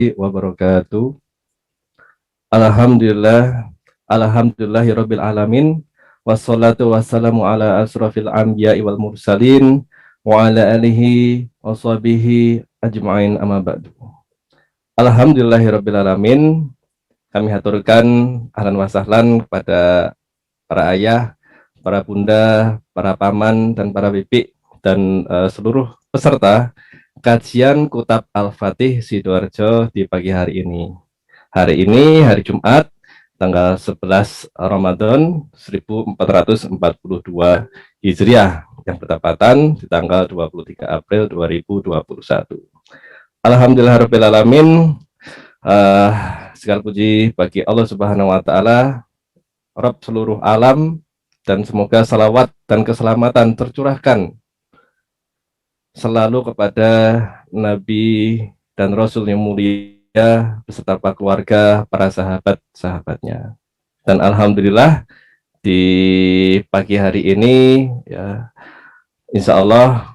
wabarakatuh. Alhamdulillahirabbil alamin. Wassalatu wassalamu ala asrofil anbiya'i wal mursalin wa ala alihi wa sahbihi ajma'in amma ba'du. Alhamdulillahirabbil alamin. Kami haturkan ahlan wa sahlan kepada para ayah, para bunda, para paman dan para bibi dan seluruh peserta kajian Kutab Al-Fatih Sidoarjo di pagi hari ini. Hari ini hari Jumat tanggal 11 Ramadan 1442 Hijriah yang bertepatan di tanggal 23 April 2021. Alhamdulillahirabbil alamin. Segala puji bagi Allah Subhanahu wa taala, Rabb seluruh alam, dan semoga salawat dan keselamatan tercurahkan selalu kepada Nabi dan Rasul yang mulia beserta para keluarga, para sahabat-sahabatnya. Dan alhamdulillah di pagi hari ini ya, insya Allah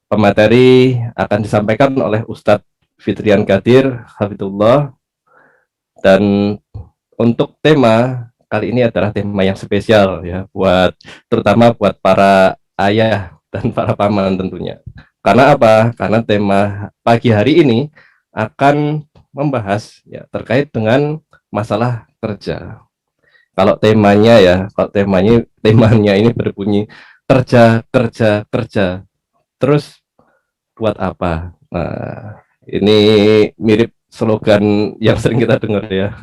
pemateri akan disampaikan oleh Ustadz Fitrian Qadir Hafidullah, dan untuk tema kali ini adalah tema yang spesial ya, terutama buat para ayah dan para paman tentunya. Karena apa? Karena tema pagi hari ini akan membahas ya terkait dengan masalah kerja. Kalau temanya ini berbunyi kerja. Terus buat apa? Nah, ini mirip slogan yang sering kita dengar ya.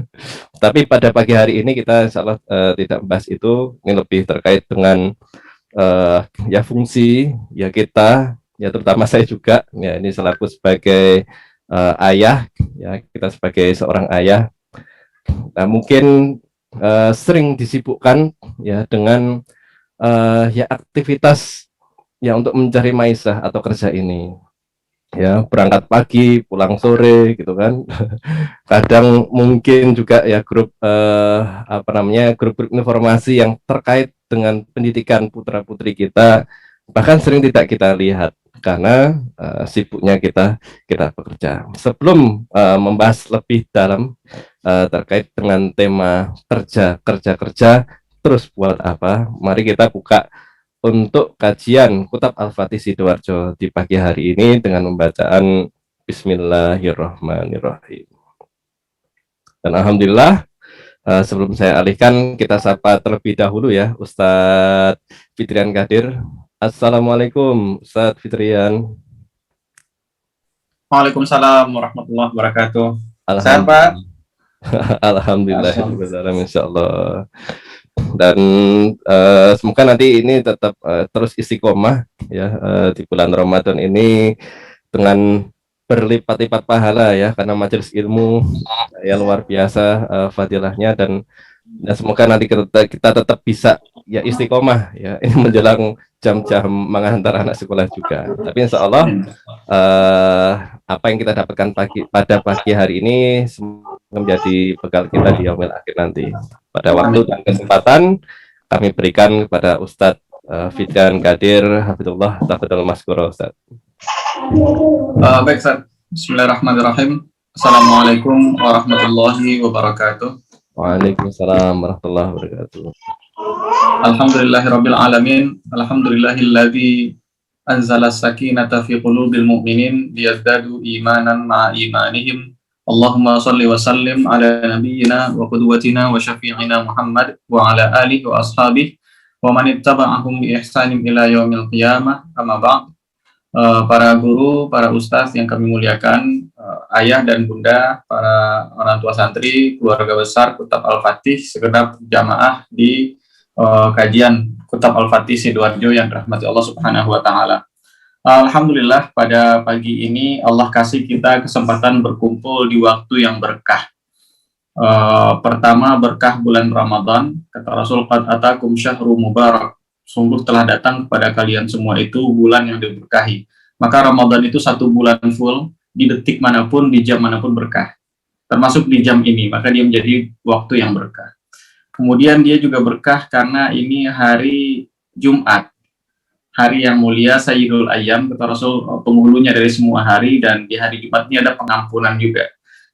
Tapi pada pagi hari ini kita insya Allah tidak membahas itu. Ini lebih terkait dengan ya fungsi ya kita, ya terutama saya juga ya, ini selaku sebagai ayah ya, kita sebagai seorang ayah. Nah, mungkin sering disibukkan ya dengan ya aktivitas ya untuk mencari maisha atau kerja ini. Ya, berangkat pagi, pulang sore gitu kan. Kadang mungkin juga ya grup grup informasi yang terkait dengan pendidikan putra-putri kita bahkan sering tidak kita lihat karena sibuknya kita bekerja. Sebelum membahas lebih dalam terkait dengan tema kerja terus buat apa, mari kita buka untuk kajian Kutab Al-Fatih Sidoarjo di pagi hari ini dengan pembacaan Bismillahirrahmanirrahim. Dan alhamdulillah, sebelum saya alihkan, kita sapa terlebih dahulu ya Ustadz Fitrian Qadir. Assalamualaikum Ustadz Fitrian. Waalaikumsalam warahmatullahi wabarakatuh. Sehat Pak? Alhamdulillah, insyaallah. Dan semoga nanti ini tetap terus istiqomah ya di bulan Ramadan ini dengan berlipat-lipat pahala ya, karena majelis ilmu ya luar biasa fadilahnya, dan semoga nanti kita tetap bisa ya istiqomah ya ini menjelang jam-jam mengantar anak sekolah juga. Tapi insya Allah apa yang kita dapatkan pada pagi hari ini menjadi bekal kita di yaumil akhir nanti. Pada waktu dan kesempatan kami berikan kepada Ustadz Fitrian Qadir Hafidullah, tafadhol maskura Ustadz. Baik Ustadz, bismillahirrahmanirrahim. Assalamualaikum warahmatullahi wabarakatuh. Waalaikumsalam warahmatullahi wabarakatuh. Alhamdulillahirabbil alamin. Alhamdulillahilladzi anzala sakinata fi qulubil mu'minin liyazdadu imanan ma'a imanihim. Allahumma salli wa sallim ala nabiyyina wa qudwatina wa syafi'ina Muhammad wa ala alihi wa ashabihi wa man ittaba'ahum bi ihsanin ila yaumil qiyamah. Amma ba'd. Para guru, para ustaz yang kami muliakan, ayah dan bunda, para orang tua santri, keluarga besar Kutab Al-Fatih, segenap jamaah di kajian Kutab Al-Fatih Sidoarjo yang dirahmati Allah Subhanahu wa taala. Alhamdulillah pada pagi ini Allah kasih kita kesempatan berkumpul di waktu yang berkah. Pertama, berkah bulan Ramadan. Kata Rasul, qad atakum syahrul mubarak. Sungguh telah datang kepada kalian semua itu bulan yang diberkahi. Maka Ramadan itu 1 bulan full, di detik manapun, di jam manapun berkah. Termasuk di jam ini, maka dia menjadi waktu yang berkah. Kemudian dia juga berkah karena ini hari Jumat. hari yang mulia Sayyidul Ayyam, kata Rasul, penghulunya dari semua hari, dan di hari Jumat ini ada pengampunan juga.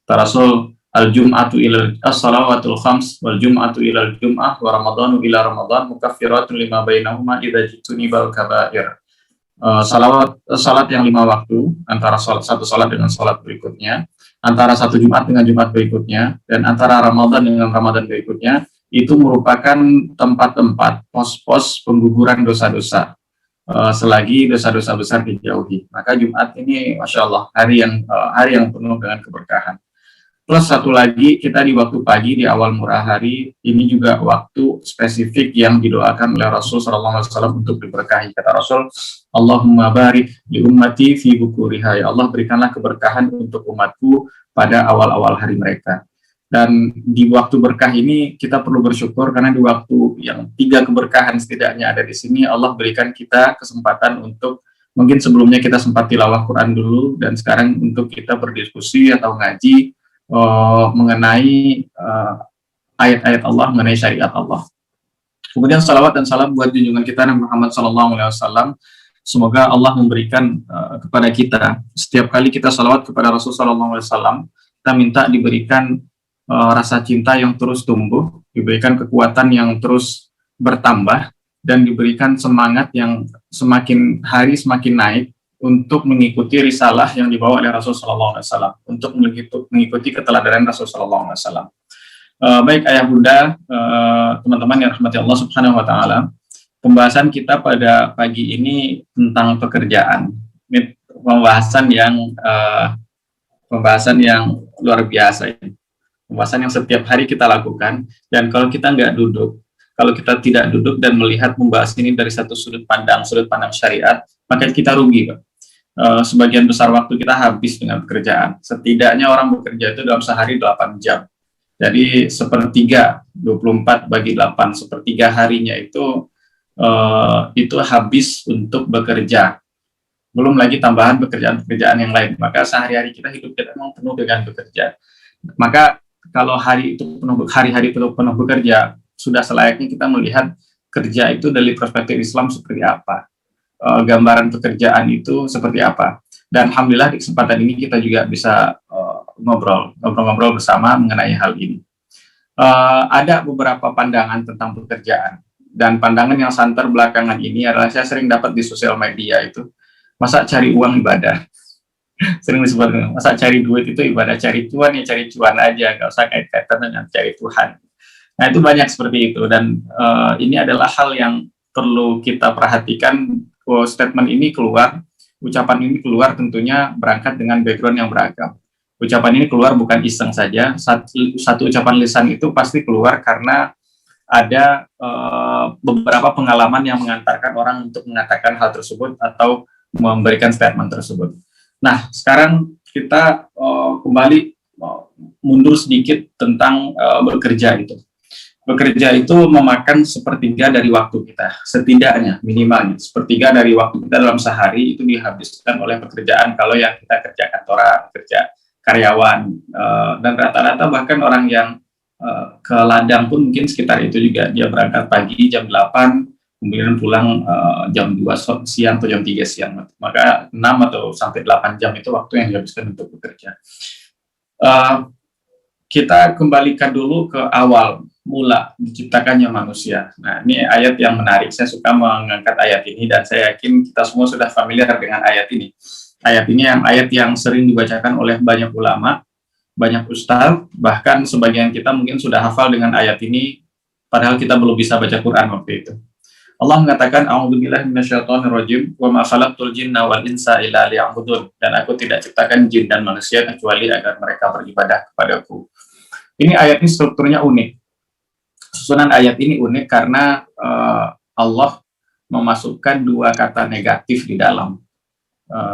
Kata Rasul, al-jum'atu ilal as-salawatul khams wal jum'atu ilal jum'ah wa ramadhanu ila ramadhan mukaffiratun lima bainahuma idza jituni bal kabair. Salat yang 5 waktu, antara satu salat dengan salat berikutnya, antara satu Jumat dengan Jumat berikutnya, dan antara Ramadan dengan Ramadan berikutnya, itu merupakan tempat-tempat pos-pos pengguguran dosa-dosa, selagi dosa-dosa besar dijauhi. Maka Jumat ini, Masya Allah, hari yang penuh dengan keberkahan. Plus satu lagi, kita di waktu pagi, di awal murah hari, ini juga waktu spesifik yang didoakan oleh Rasul SAW untuk diberkahi. Kata Rasul, Allahumma barik li ummati fi bukuriha. Ya Allah, berikanlah keberkahan untuk umatku pada awal-awal hari mereka. Dan di waktu berkah ini, kita perlu bersyukur, karena di waktu yang 3 keberkahan setidaknya ada di sini, Allah berikan kita kesempatan untuk, mungkin sebelumnya kita sempat tilawah Quran dulu, dan sekarang untuk kita berdiskusi atau ngaji, mengenai ayat-ayat Allah, mengenai syariat Allah. Kemudian salawat dan salam buat junjungan kita Nabi Muhammad SAW. Semoga Allah memberikan kepada kita, setiap kali kita salawat kepada Rasulullah SAW, kita minta diberikan rasa cinta yang terus tumbuh, diberikan kekuatan yang terus bertambah, dan diberikan semangat yang semakin hari semakin naik untuk mengikuti risalah yang dibawa oleh Rasulullah SAW, untuk mengikuti keteladanan Rasulullah SAW. Baik ayah bunda, teman-teman yang rahmati Allah Subhanahu Wa Taala, pembahasan kita pada pagi ini tentang pekerjaan. Ini pembahasan yang luar biasa, pembahasan yang setiap hari kita lakukan. Dan kalau kita kalau kita tidak duduk dan melihat membahas ini dari satu sudut pandang syariat, maka kita rugi, Pak. Sebagian besar waktu kita habis dengan pekerjaan. Setidaknya orang bekerja itu dalam sehari 8 jam. Jadi sepertiga, 24 bagi 8, sepertiga harinya itu habis untuk bekerja. Belum lagi tambahan pekerjaan-pekerjaan yang lain. Maka sehari-hari hidup kita memang penuh dengan bekerja. Maka kalau hari-hari itu penuh bekerja, sudah selayaknya kita melihat kerja itu dari perspektif Islam seperti apa. Gambaran pekerjaan itu seperti apa. Dan alhamdulillah di kesempatan ini kita juga bisa ngobrol-ngobrol bersama mengenai hal ini. Ada beberapa pandangan tentang pekerjaan, dan pandangan yang santer belakangan ini adalah, saya sering dapat di sosial media itu, masa cari uang ibadah. Sering disebut, masa cari duit itu ibadah, cari cuan ya cari cuan aja, nggak usah kait-kaitan dengan cari Tuhan. Nah itu banyak seperti itu, dan ini adalah hal yang perlu kita perhatikan. Statement ini keluar, ucapan ini keluar tentunya berangkat dengan background yang beragam. Ucapan ini keluar bukan iseng saja. Satu ucapan lisan itu pasti keluar karena ada beberapa pengalaman yang mengantarkan orang untuk mengatakan hal tersebut atau memberikan statement tersebut. Nah, sekarang kita kembali mundur sedikit tentang bekerja itu. Bekerja itu memakan sepertiga dari waktu kita, setidaknya, minimalnya. Sepertiga dari waktu kita dalam sehari itu dihabiskan oleh pekerjaan, kalau yang kita kerja kantoran, kerja karyawan, dan rata-rata bahkan orang yang ke ladang pun mungkin sekitar itu juga. Dia berangkat pagi jam 8, kemudian pulang jam 2 siang atau jam 3 siang. Maka 6 atau sampai 8 jam itu waktu yang dihabiskan untuk bekerja. Kita kembalikan dulu ke awal mula diciptakannya manusia. Nah, ini ayat yang menarik. Saya suka mengangkat ayat ini, dan saya yakin kita semua sudah familiar dengan ayat ini. Ayat ini ayat yang sering dibacakan oleh banyak ulama, banyak ustaz, bahkan sebagian kita mungkin sudah hafal dengan ayat ini, padahal kita belum bisa baca Quran waktu itu. Allah mengatakan, A'udzubillahi minasyaitonirrajim, wa ma khalaqtul jinna wal insa illa liya'budun, dan aku tidak ciptakan jin dan manusia kecuali agar mereka beribadah kepadaku. Ini ayat ini strukturnya unik. Susunan ayat ini unik karena Allah memasukkan 2 kata negatif di dalam.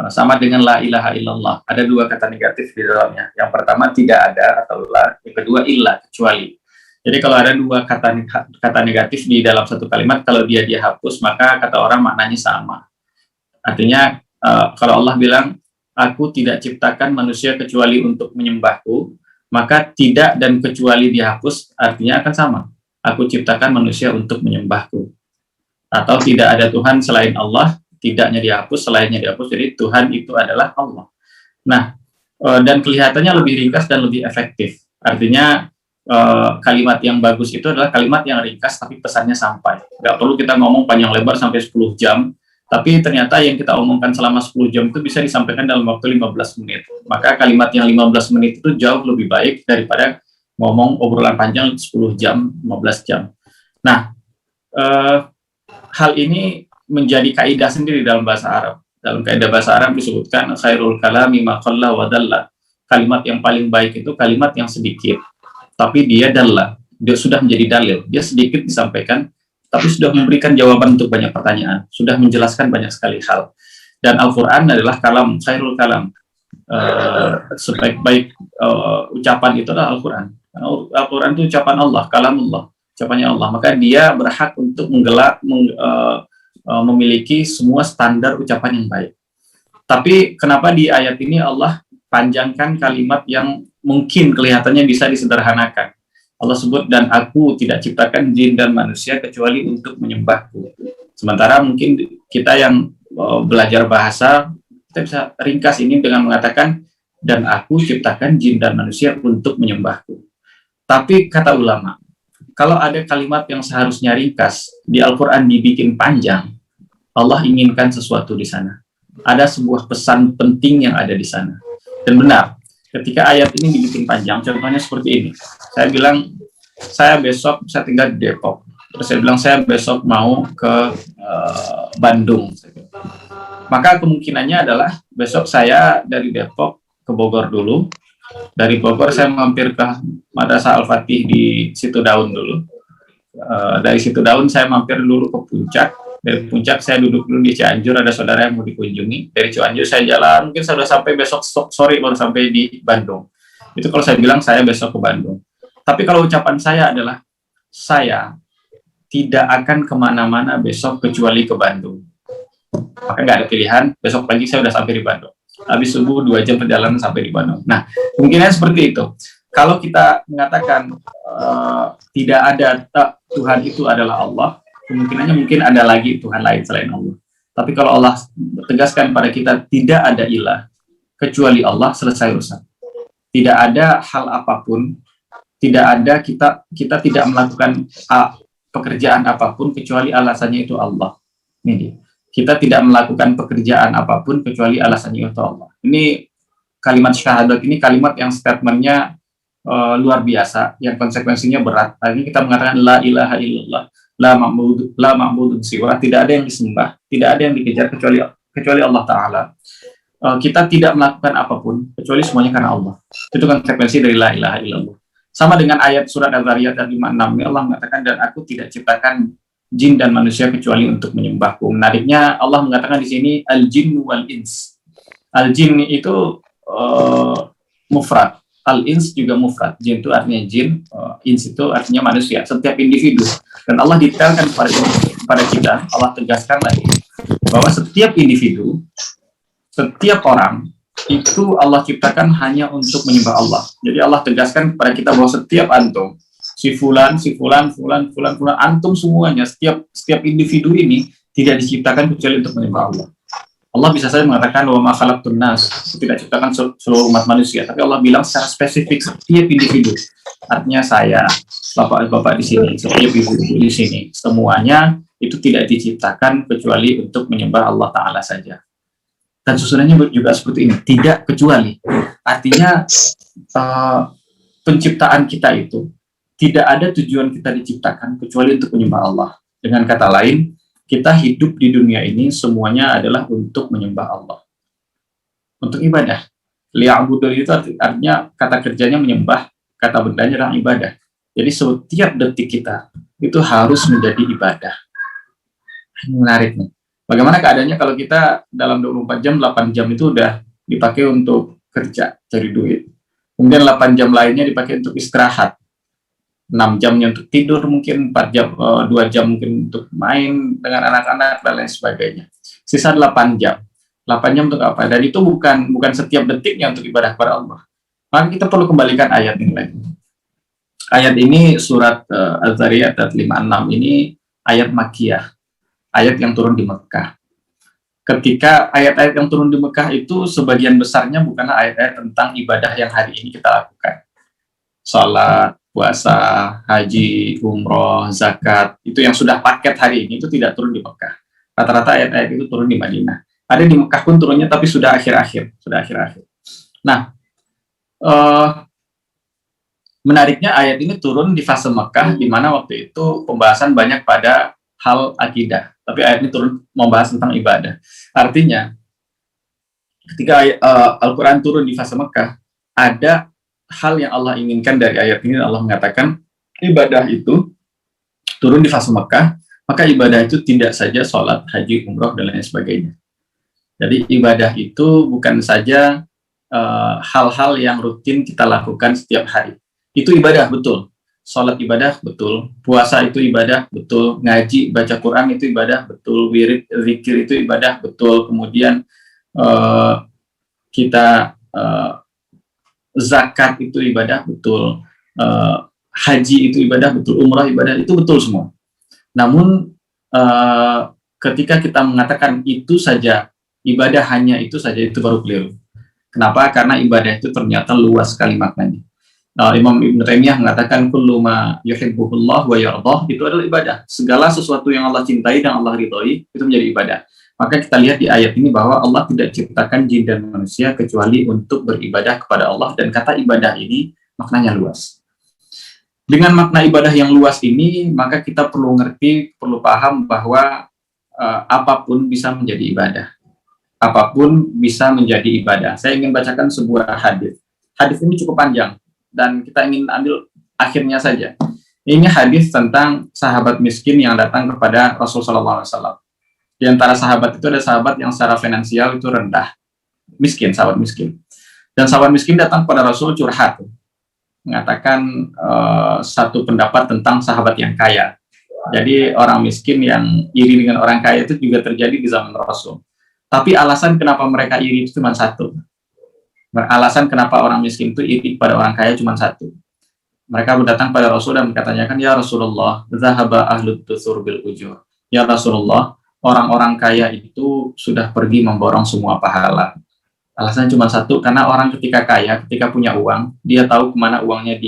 Sama dengan la ilaha illallah, ada 2 kata negatif di dalamnya. Yang pertama tidak ada atau la, yang kedua illa, kecuali. Jadi kalau ada 2 kata negatif di dalam satu kalimat, kalau dia dihapus, maka kata orang maknanya sama. Artinya kalau Allah bilang, aku tidak ciptakan manusia kecuali untuk menyembahku, maka tidak dan kecuali dihapus artinya akan sama. Aku ciptakan manusia untuk menyembahku. Atau tidak ada Tuhan selain Allah, tidaknya dihapus, selainnya dihapus. Jadi Tuhan itu adalah Allah. Nah, dan kelihatannya lebih ringkas dan lebih efektif. Artinya kalimat yang bagus itu adalah kalimat yang ringkas tapi pesannya sampai. Nggak perlu kita ngomong panjang lebar sampai 10 jam, tapi ternyata yang kita omongkan selama 10 jam itu bisa disampaikan dalam waktu 15 menit. Maka kalimat yang 15 menit itu jauh lebih baik daripada ngomong obrolan panjang 10 jam, 15 jam. Nah, hal ini menjadi kaidah sendiri dalam bahasa Arab. Dalam kaidah bahasa Arab disebutkan khairul kalami ma qalla wa dalla. Kalimat yang paling baik itu kalimat yang sedikit, tapi dia dalla. Dia sudah menjadi dalil. Dia sedikit disampaikan, tapi sudah memberikan jawaban untuk banyak pertanyaan, sudah menjelaskan banyak sekali hal. Dan Al-Quran adalah kalam, khairul kalam. Sebaik-baik ucapan itu adalah Al-Quran. Al-Quran itu ucapan Allah, kalamullah, ucapannya Allah. Maka dia berhak untuk memiliki semua standar ucapan yang baik. Tapi kenapa di ayat ini Allah panjangkan kalimat yang mungkin kelihatannya bisa disederhanakan? Allah sebut, dan aku tidak ciptakan jin dan manusia kecuali untuk menyembahku. Sementara mungkin kita yang belajar bahasa, kita bisa ringkas ini dengan mengatakan, dan aku ciptakan jin dan manusia untuk menyembahku. Tapi kata ulama, kalau ada kalimat yang seharusnya ringkas, di Al-Quran dibikin panjang, Allah inginkan sesuatu di sana. Ada sebuah pesan penting yang ada di sana. Dan benar, ketika ayat ini dibikin panjang, contohnya seperti ini. Saya bilang, saya tinggal di Depok. Terus saya bilang, saya besok mau ke Bandung. Maka kemungkinannya adalah besok saya dari Depok ke Bogor dulu. Dari Bogor saya mampir ke Madrasah Al-Fatih di Situ Daun dulu. Dari Situ Daun saya mampir dulu ke Puncak. Dari Puncak saya duduk dulu di Cianjur, ada saudara yang mau dikunjungi. Dari Cianjur saya jalan, mungkin saya sudah sampai besok sore baru sampai di Bandung. Itu kalau saya bilang saya besok ke Bandung. Tapi kalau ucapan saya adalah, saya tidak akan kemana-mana besok kecuali ke Bandung. Maka nggak ada pilihan, besok pagi saya sudah sampai di Bandung. Habis subuh 2 jam perjalanan sampai di Bandung. Nah, mungkinnya seperti itu. Kalau kita mengatakan tidak ada Tuhan itu adalah Allah, kemungkinannya mungkin ada lagi Tuhan lain selain Allah. Tapi kalau Allah tegaskan pada kita tidak ada ilah kecuali Allah, selesai urusan. Tidak ada hal apapun, tidak ada kita tidak melakukan pekerjaan apapun kecuali alasannya itu Allah. Ini dia. Kita tidak melakukan pekerjaan apapun kecuali alasannya itu Allah. Ini kalimat syahadat ini kalimat yang statementnya luar biasa, yang konsekuensinya berat. Ini kita mengatakan la ilaha illallah, la ma'budun siwa, tidak ada yang disembah, tidak ada yang dikejar kecuali Allah Ta'ala. Kita tidak melakukan apapun kecuali semuanya karena Allah. Itu konsekuensi dari la ilaha illallah. Sama dengan ayat surat Al-Zariyat 56, Allah mengatakan, dan aku tidak ciptakan jin dan manusia kecuali untuk menyembahku. Menariknya Allah mengatakan di sini al-jin wal ins. Al-jin itu mufrad, al-ins juga mufrad. Jin itu artinya jin, ins itu artinya manusia, setiap individu. Dan Allah detailkan kepada kita, Allah tegaskan lagi bahwa setiap individu, setiap orang itu Allah ciptakan hanya untuk menyembah Allah. Jadi Allah tegaskan kepada kita bahwa setiap antum, si fulan, antum semuanya, setiap individu ini tidak diciptakan kecuali untuk menyembah Allah. Allah bisa saja mengatakan wa ma khalaqtun nas, tidak ciptakan seluruh umat manusia, tapi Allah bilang secara spesifik setiap individu. Artinya saya, bapak-bapak di sini, setiap ibu di sini, semuanya itu tidak diciptakan kecuali untuk menyembah Allah Ta'ala saja. Dan susunannya juga seperti ini, tidak kecuali. Artinya penciptaan kita itu tidak ada tujuan kita diciptakan kecuali untuk menyembah Allah. Dengan kata lain, kita hidup di dunia ini semuanya adalah untuk menyembah Allah, untuk ibadah. Liya'budu itu artinya kata kerjanya menyembah, kata bendanya adalah ibadah. Jadi setiap detik kita itu harus menjadi ibadah. Menarik nih. Bagaimana keadaannya kalau kita dalam 24 jam, 8 jam itu udah dipakai untuk kerja, cari duit. Kemudian 8 jam lainnya dipakai untuk istirahat. 6 jamnya untuk tidur, mungkin 4 jam, 2 jam mungkin untuk main dengan anak-anak dan lain sebagainya. Sisa 8 jam. 8 jam untuk apa? Dan itu bukan setiap detiknya untuk ibadah kepada Allah. Maka kita perlu kembalikan ayat ini lagi. Ayat ini surat Al-Zariyat 56 ini ayat Makkiyah. Ayat yang turun di Mekah. ketika ayat-ayat yang turun di Mekah itu sebagian besarnya bukanlah ayat-ayat tentang ibadah yang hari ini kita lakukan. Salat, puasa, haji, umroh, zakat, itu yang sudah paket hari ini itu tidak turun di Mekah. Rata-rata ayat-ayat itu turun di Madinah. Ada di Mekah pun turunnya tapi sudah akhir-akhir. Nah, menariknya ayat ini turun di fase Mekah, di mana waktu itu pembahasan banyak pada hal akidah. Tapi ayat ini turun membahas tentang ibadah. Artinya, ketika Al-Quran turun di fase Mekah, ada hal yang Allah inginkan dari ayat ini. Allah mengatakan, ibadah itu turun di fase Mekah, maka ibadah itu tidak saja sholat, haji, umroh, dan lain sebagainya. Jadi ibadah itu bukan saja hal-hal yang rutin kita lakukan setiap hari. Itu ibadah, betul. Sholat ibadah, betul. Puasa itu ibadah, betul. Ngaji, baca Quran itu ibadah, betul. Wirid, zikir itu ibadah, betul. Kemudian kita zakat itu ibadah, betul. Haji itu ibadah, betul. Umrah ibadah, itu betul semua. Namun ketika kita mengatakan itu saja, ibadah hanya itu saja, itu baru keliru. Kenapa? Karena ibadah itu ternyata luas sekali maknanya. Imam Ibn Taimiyah mengatakan kullu ma yuhibbuhullah wa yardah, itu adalah ibadah. Segala sesuatu yang Allah cintai dan Allah ridhoi itu menjadi ibadah. Maka kita lihat di ayat ini bahwa Allah tidak ciptakan jin dan manusia kecuali untuk beribadah kepada Allah, dan kata ibadah ini maknanya luas. Dengan makna ibadah yang luas ini, maka kita perlu ngerti, perlu paham bahwa apapun bisa menjadi ibadah. Apapun bisa menjadi ibadah. Saya ingin bacakan sebuah hadis. Hadis ini cukup panjang dan kita ingin ambil akhirnya saja. Ini hadis tentang sahabat miskin yang datang kepada Rasulullah SAW. Di antara sahabat itu ada sahabat yang secara finansial itu rendah, miskin, sahabat miskin. Dan sahabat miskin datang kepada Rasul curhat, mengatakan satu pendapat tentang sahabat yang kaya. Jadi orang miskin yang iri dengan orang kaya itu juga terjadi di zaman Rasul. Tapi alasan kenapa mereka iri itu cuma satu. Alasan kenapa orang miskin itu iri pada orang kaya cuma satu. Mereka datang pada Rasul dan bertanyakan, ya Rasulullah, zahaba ahlut tusur bil ujur. Ya Rasulullah, orang-orang kaya itu sudah pergi memborong semua pahala. Alasannya cuma satu, karena orang ketika kaya, ketika punya uang, dia tahu kemana uangnya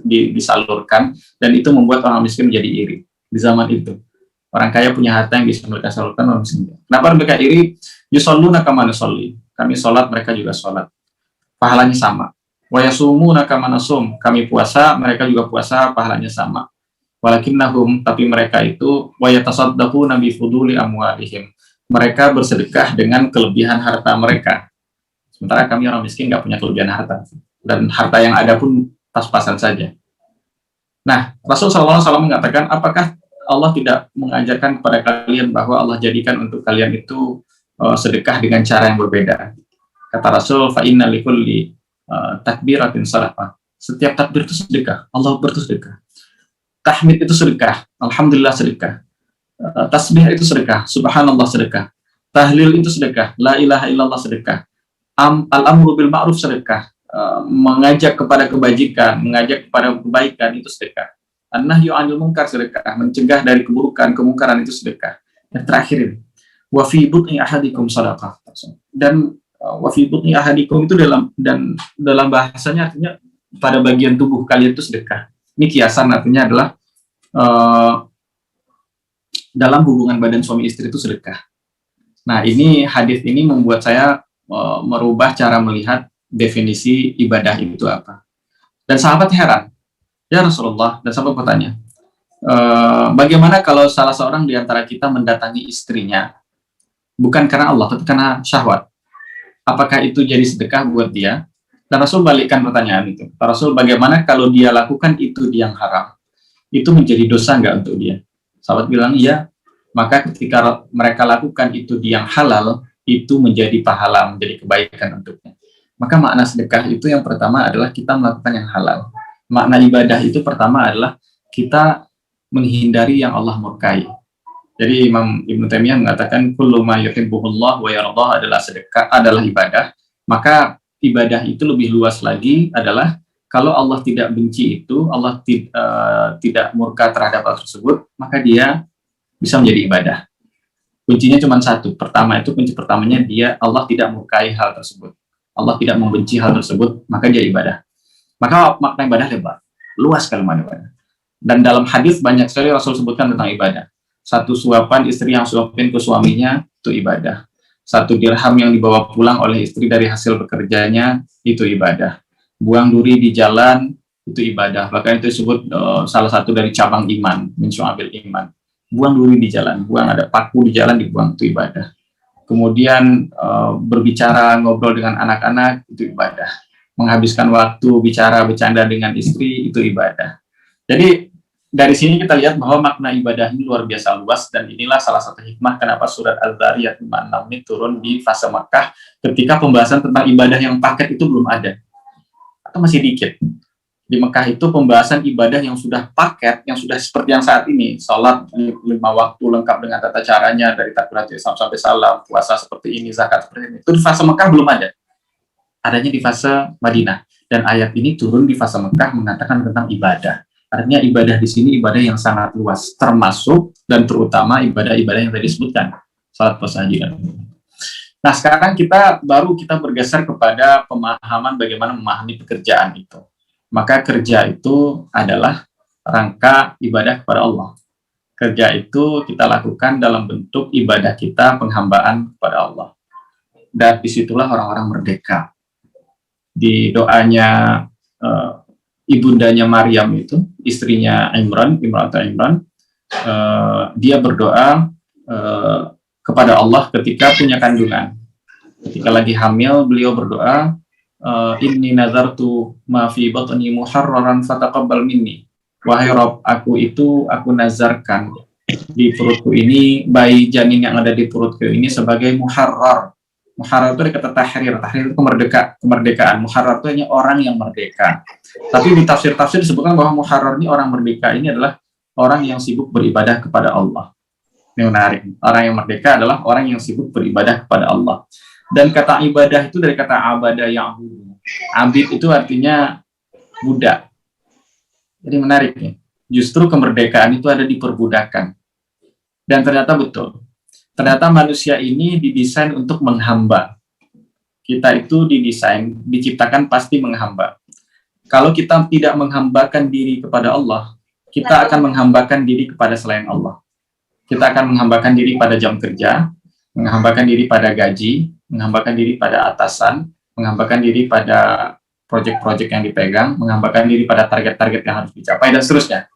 disalurkan, dan itu membuat orang miskin menjadi iri. Di zaman itu, orang kaya punya harta yang bisa mereka salurkan, orang miskin. Kenapa mereka iri? Yusalluna kama nusalli. Kami sholat, mereka juga sholat. Pahalanya sama. Wa yasumuna kama nasum. Kami puasa, mereka juga puasa, pahalanya sama. Walakinnahum, tapi mereka itu wa yatasaddaquna bi fuduli amwalihim. Mereka bersedekah dengan kelebihan harta mereka. Sementara kami orang miskin nggak punya kelebihan harta. Dan harta yang ada pun pas-pasan saja. Nah, Rasulullah SAW mengatakan, apakah Allah tidak mengajarkan kepada kalian bahwa Allah jadikan untuk kalian itu sedekah dengan cara yang berbeda? Kata Rasul, fa inna likulli takbiratin sadaqah. Setiap takbir itu sedekah. Allah bersedekah. Tahmid itu sedekah. Alhamdulillah sedekah. Tasbih itu sedekah. Subhanallah sedekah. Tahlil itu sedekah. La ilaha illallah sedekah. Al-amru bil ma'ruf sedekah. Mengajak kepada kebajikan, mengajak kepada kebaikan itu sedekah. An-nahyu 'anil munkar sedekah. Mencegah dari keburukan, kemungkaran itu sedekah. Yang terakhir ini, wa fi butni ahadikum sadaqah. Dan wa fi butni ahadikum itu dalam bahasanya artinya pada bagian tubuh kalian itu sedekah. Ini kiasan, artinya adalah dalam hubungan badan suami istri itu sedekah. Nah, ini hadis ini membuat saya merubah cara melihat definisi ibadah itu apa. Dan sahabat heran, ya Rasulullah, dan sahabat bertanya, bagaimana kalau salah seorang di antara kita mendatangi istrinya bukan karena Allah, tapi karena syahwat? Apakah itu jadi sedekah buat dia? Dan Rasul balikkan pertanyaan itu. Rasul, bagaimana kalau dia lakukan itu yang haram? Itu menjadi dosa nggak untuk dia? Sahabat bilang, iya. Maka ketika mereka lakukan itu yang halal, itu menjadi pahala, menjadi kebaikan untuknya. Maka makna sedekah itu yang pertama adalah kita melakukan yang halal. Makna ibadah itu pertama adalah kita menghindari yang Allah murkai. Jadi Imam Ibn Taimiyah mengatakan kullu ma yuhibbuhullah wa yardah adalah sedekah, adalah ibadah. Maka ibadah itu lebih luas lagi adalah kalau Allah tidak benci itu, Allah tidak murka terhadap hal tersebut, maka dia bisa menjadi ibadah. Kuncinya cuma satu. Pertama itu kunci pertamanya Allah tidak murkai hal tersebut. Allah tidak membenci hal tersebut, maka dia ibadah. Maka makna ibadah lebar, luas sekali makna ibadah. Dan dalam hadis banyak sekali Rasul sebutkan tentang ibadah. Satu suapan istri yang suapin ke suaminya itu ibadah. Satu dirham yang dibawa pulang oleh istri dari hasil bekerjanya itu ibadah. Buang duri di jalan itu ibadah. Bahkan itu disebut salah satu dari cabang iman, min syu'abil iman. Buang duri di jalan, buang ada paku di jalan dibuang itu ibadah. Kemudian berbicara, ngobrol dengan anak-anak itu ibadah. Menghabiskan waktu bicara, bercanda dengan istri itu ibadah. Jadi dari sini kita lihat bahwa makna ibadah ini luar biasa luas, dan inilah salah satu hikmah kenapa surat Az-Zariyat 56 ini turun di fase Makkah ketika pembahasan tentang ibadah yang paket itu belum ada atau masih dikit. Di Mekah itu pembahasan ibadah yang sudah paket, yang sudah seperti yang saat ini, salat 5 waktu lengkap dengan tata caranya dari takbiratul ihram sampai salam, puasa seperti ini, zakat seperti ini. Itu di fase Mekah belum ada. Adanya di fase Madinah. Dan ayat ini turun di fase Mekah mengatakan tentang ibadah. Artinya ibadah di sini ibadah yang sangat luas, termasuk dan terutama ibadah-ibadah yang tadi disebutkan, salat, puasa, haji, dan umroh. Nah, sekarang kita bergeser kepada pemahaman bagaimana memahami pekerjaan itu. Maka kerja itu adalah rangka ibadah kepada Allah. Kerja itu kita lakukan dalam bentuk ibadah kita, penghambaan kepada Allah. Dan disitulah orang-orang merdeka. Di doanya ibundanya Maryam itu, istrinya Imran, dia berdoa kepada Allah ketika punya kandungan. Ketika lagi hamil, beliau berdoa, inni nazartu ma fi batni muharraran fataqabbal minni. Wahai Rabb, aku nazarkan di perutku ini, bayi janin yang ada di perutku ini sebagai muharrar. Muharrar itu dari kata tahrir. Tahrir itu kemerdekaan. Muharrar itu hanya orang yang merdeka. Tapi di tafsir-tafsir disebutkan bahwa muharrar ini, orang merdeka ini adalah orang yang sibuk beribadah kepada Allah. Ini menarik. Orang yang merdeka adalah orang yang sibuk beribadah kepada Allah. Dan kata ibadah itu dari kata abada ya'budu. Abid itu artinya budak. Jadi menarik ya. Justru kemerdekaan itu ada di perbudakan. Dan ternyata betul. Ternyata manusia ini didesain untuk menghamba. Kita itu didesain, diciptakan pasti menghamba. Kalau kita tidak menghambakan diri kepada Allah, kita akan menghambakan diri kepada selain Allah. Kita akan menghambakan diri pada jam kerja, menghambakan diri pada gaji, menghambakan diri pada atasan, menghambakan diri pada proyek-proyek yang dipegang, menghambakan diri pada target-target yang harus dicapai, dan seterusnya.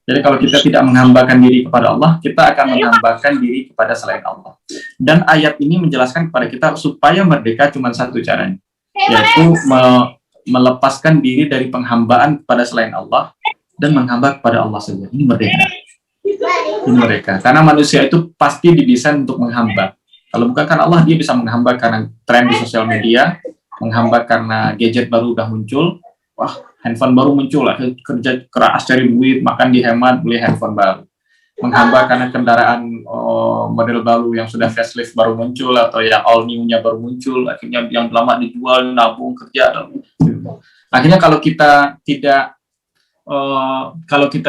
Jadi kalau kita tidak menghambakan diri kepada Allah, kita akan menghambakan diri kepada selain Allah. Dan ayat ini menjelaskan kepada kita supaya merdeka cuma satu caranya, yaitu melepaskan diri dari penghambaan kepada selain Allah dan menghamba kepada Allah saja. Ini merdeka. Ini merdeka. Karena manusia itu pasti didesain untuk menghamba. Kalau bukan karena Allah, dia bisa menghamba karena tren di sosial media, menghamba karena gadget baru udah muncul, wah, handphone baru muncul, kerja keras cari duit, makan dihemat, beli handphone baru. Menghamba karena kendaraan model baru yang sudah facelift baru muncul, atau yang all new-nya baru muncul, akhirnya yang lama dijual, nabung, kerja. Akhirnya kalau kita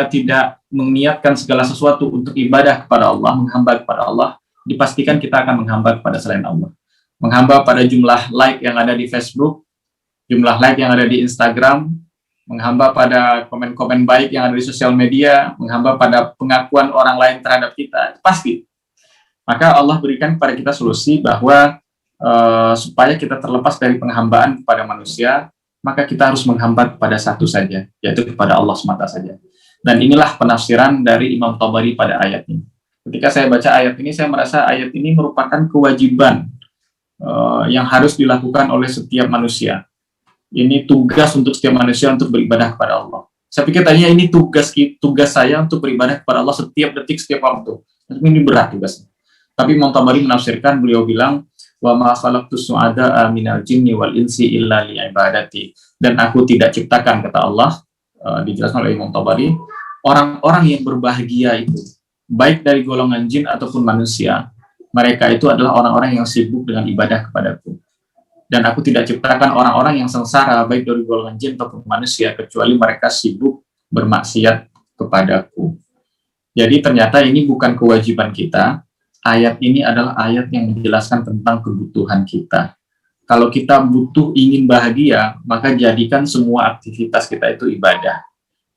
tidak mengiatkan segala sesuatu untuk ibadah kepada Allah, menghamba kepada Allah, dipastikan kita akan menghamba kepada selain Allah. Menghamba pada jumlah like yang ada di Facebook, jumlah like yang ada di Instagram, menghamba pada komen-komen baik yang ada di sosial media, menghamba pada pengakuan orang lain terhadap kita, pasti. Maka Allah berikan kepada kita solusi bahwa supaya kita terlepas dari penghambaan kepada manusia, maka kita harus menghamba kepada satu saja, yaitu kepada Allah semata saja. Dan inilah penafsiran dari Imam Tabari pada ayat ini. Ketika saya baca ayat ini, saya merasa ayat ini merupakan kewajiban yang harus dilakukan oleh setiap manusia. Ini tugas untuk setiap manusia untuk beribadah kepada Allah. Saya pikir tadinya ini tugas saya untuk beribadah kepada Allah setiap detik, setiap waktu. Ini berat tugasnya. Tapi Imam Tabari menafsirkan, beliau bilang, wa ma khalaqtus su'ada'a minal jinni wal insi illa li'ibadati. Dan aku tidak ciptakan, kata Allah, dijelaskan oleh Imam Tabari, orang-orang yang berbahagia itu, baik dari golongan jin ataupun manusia, mereka itu adalah orang-orang yang sibuk dengan ibadah kepadaku. Dan aku tidak ciptakan orang-orang yang sengsara, baik dari golongan jin ataupun manusia, kecuali mereka sibuk bermaksiat kepadaku. Jadi ternyata ini bukan kewajiban kita, ayat ini adalah ayat yang menjelaskan tentang kebutuhan kita. Kalau kita butuh ingin bahagia, maka jadikan semua aktivitas kita itu ibadah.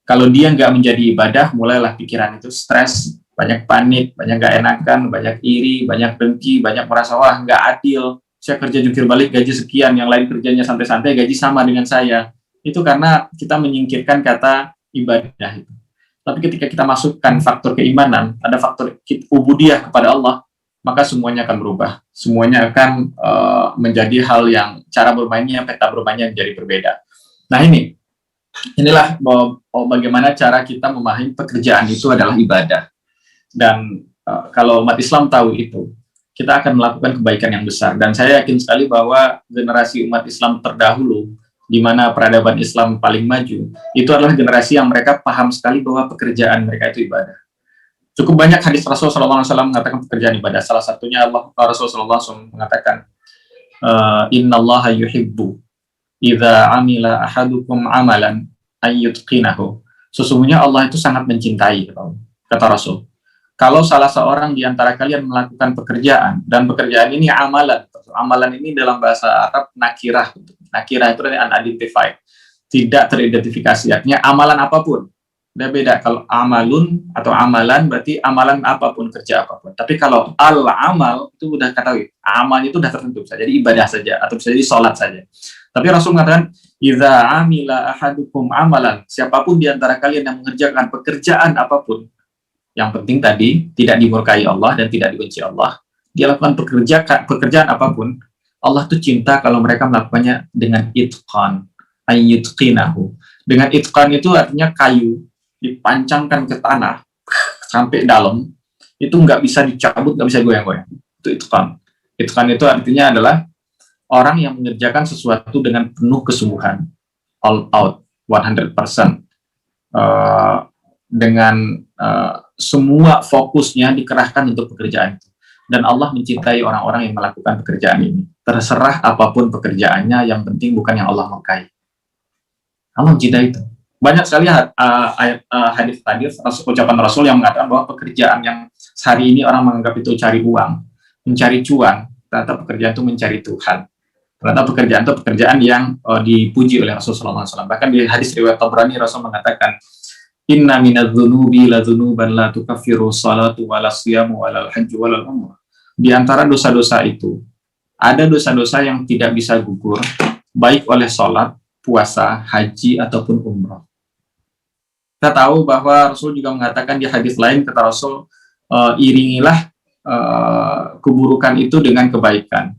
Kalau dia nggak menjadi ibadah, mulailah pikiran itu stres, banyak panik, banyak nggak enakan, banyak iri, banyak dengki, banyak merasa, wah nggak adil, saya kerja jungkir balik gaji sekian, yang lain kerjanya santai-santai, gaji sama dengan saya. Itu karena kita menyingkirkan kata ibadah itu. Tapi ketika kita masukkan faktor keimanan, ada faktor ubudiyah kepada Allah, maka semuanya akan berubah. Semuanya akan menjadi hal yang cara bermainnya, peta bermainnya menjadi berbeda. Nah inilah bagaimana cara kita memahami pekerjaan itu adalah ibadah. Dan kalau umat Islam tahu itu, kita akan melakukan kebaikan yang besar. Dan saya yakin sekali bahwa generasi umat Islam terdahulu, di mana peradaban Islam paling maju, itu adalah generasi yang mereka paham sekali bahwa pekerjaan mereka itu ibadah. Cukup banyak hadis Rasul SAW mengatakan pekerjaan ibadah. Salah satunya Rasul SAW mengatakan, Innallaha yuhibbu idza amila ahadukum amalan ayyutqinahu. Sesungguhnya Allah itu sangat mencintai, kata Rasul. Kalau salah seorang di antara kalian melakukan pekerjaan, dan pekerjaan ini amalan. Amalan ini dalam bahasa Arab nakirah. Nakirah itu unidentified, tidak teridentifikasi. Artinya amalan apapun. Udah beda. Kalau amalun atau amalan berarti amalan apapun, kerja apapun. Tapi kalau al-amal itu udah ketahui. Amal itu udah tertentu saja. Jadi ibadah saja atau bisa jadi sholat saja. Tapi Rasul mengatakan, idza amila ahadukum amalan. Siapapun di antara kalian yang mengerjakan pekerjaan apapun, yang penting tadi tidak dimurkai Allah dan tidak dibenci Allah. Dia lakukan pekerjaan apapun, Allah tuh cinta kalau mereka melakukannya dengan itqan, ayyutqinahu. Dengan itqan itu artinya kayu dipancangkan ke tanah sampai dalam, itu nggak bisa dicabut, nggak bisa goyang-goyang. Itu itqan. Itqan itu artinya adalah orang yang mengerjakan sesuatu dengan penuh kesungguhan, all out, 100%, dengan semua fokusnya dikerahkan untuk pekerjaan itu. Dan Allah mencintai orang-orang yang melakukan pekerjaan ini. Terserah apapun pekerjaannya, yang penting bukan yang Allah murkai. Allah mencintai itu. Banyak sekali hadis-hadis ucapan Rasul yang mengatakan bahwa pekerjaan yang sehari ini orang menganggap itu cari uang, mencari cuan, ternyata pekerjaan itu mencari Tuhan. Ternyata pekerjaan itu pekerjaan yang dipuji oleh Rasulullah SAW. Bahkan di hadis riwayat Tabrani, Rasul mengatakan, Inna minadz-dzunubi la dzunuban la tukaffiru salatu wala siyamu wala hajju wala umrah. Di antara dosa-dosa itu, ada dosa-dosa yang tidak bisa gugur, baik oleh salat, puasa, haji, ataupun umrah. Kita tahu bahwa Rasul juga mengatakan di hadis lain, kata Rasul, iringilah keburukan itu dengan kebaikan.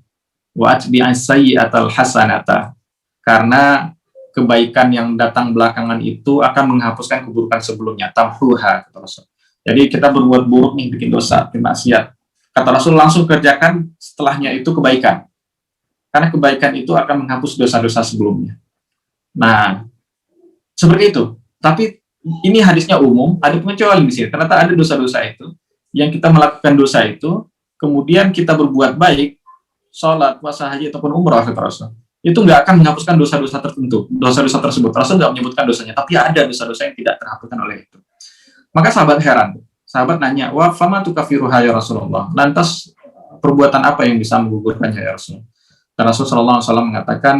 Wa atbi'as sayyi'atal hasanata. Karena kebaikan yang datang belakangan itu akan menghapuskan keburukan sebelumnya. Tamhuha, kata Rasul. Jadi kita berbuat buruk nih, bikin dosa, bikin maksiat. Kata Rasul, langsung kerjakan setelahnya itu kebaikan. Karena kebaikan itu akan menghapus dosa-dosa sebelumnya. Nah, seperti itu. Tapi ini hadisnya umum, ada pengecualian di sini. Ternyata ada dosa-dosa itu, yang kita melakukan dosa itu, kemudian kita berbuat baik, sholat, puasa, haji, ataupun umrah, kata Rasul. Itu nggak akan menghapuskan dosa-dosa tertentu, dosa-dosa tersebut. Rasul nggak menyebutkan dosanya, tapi ada dosa-dosa yang tidak terhapuskan oleh itu. Maka sahabat heran. Sahabat nanya, wa fama tukafiruha ya Rasulullah. Lantas perbuatan apa yang bisa menggugurkannya ya Rasul? Dan Rasul sallallahu alaihi wasallam mengatakan,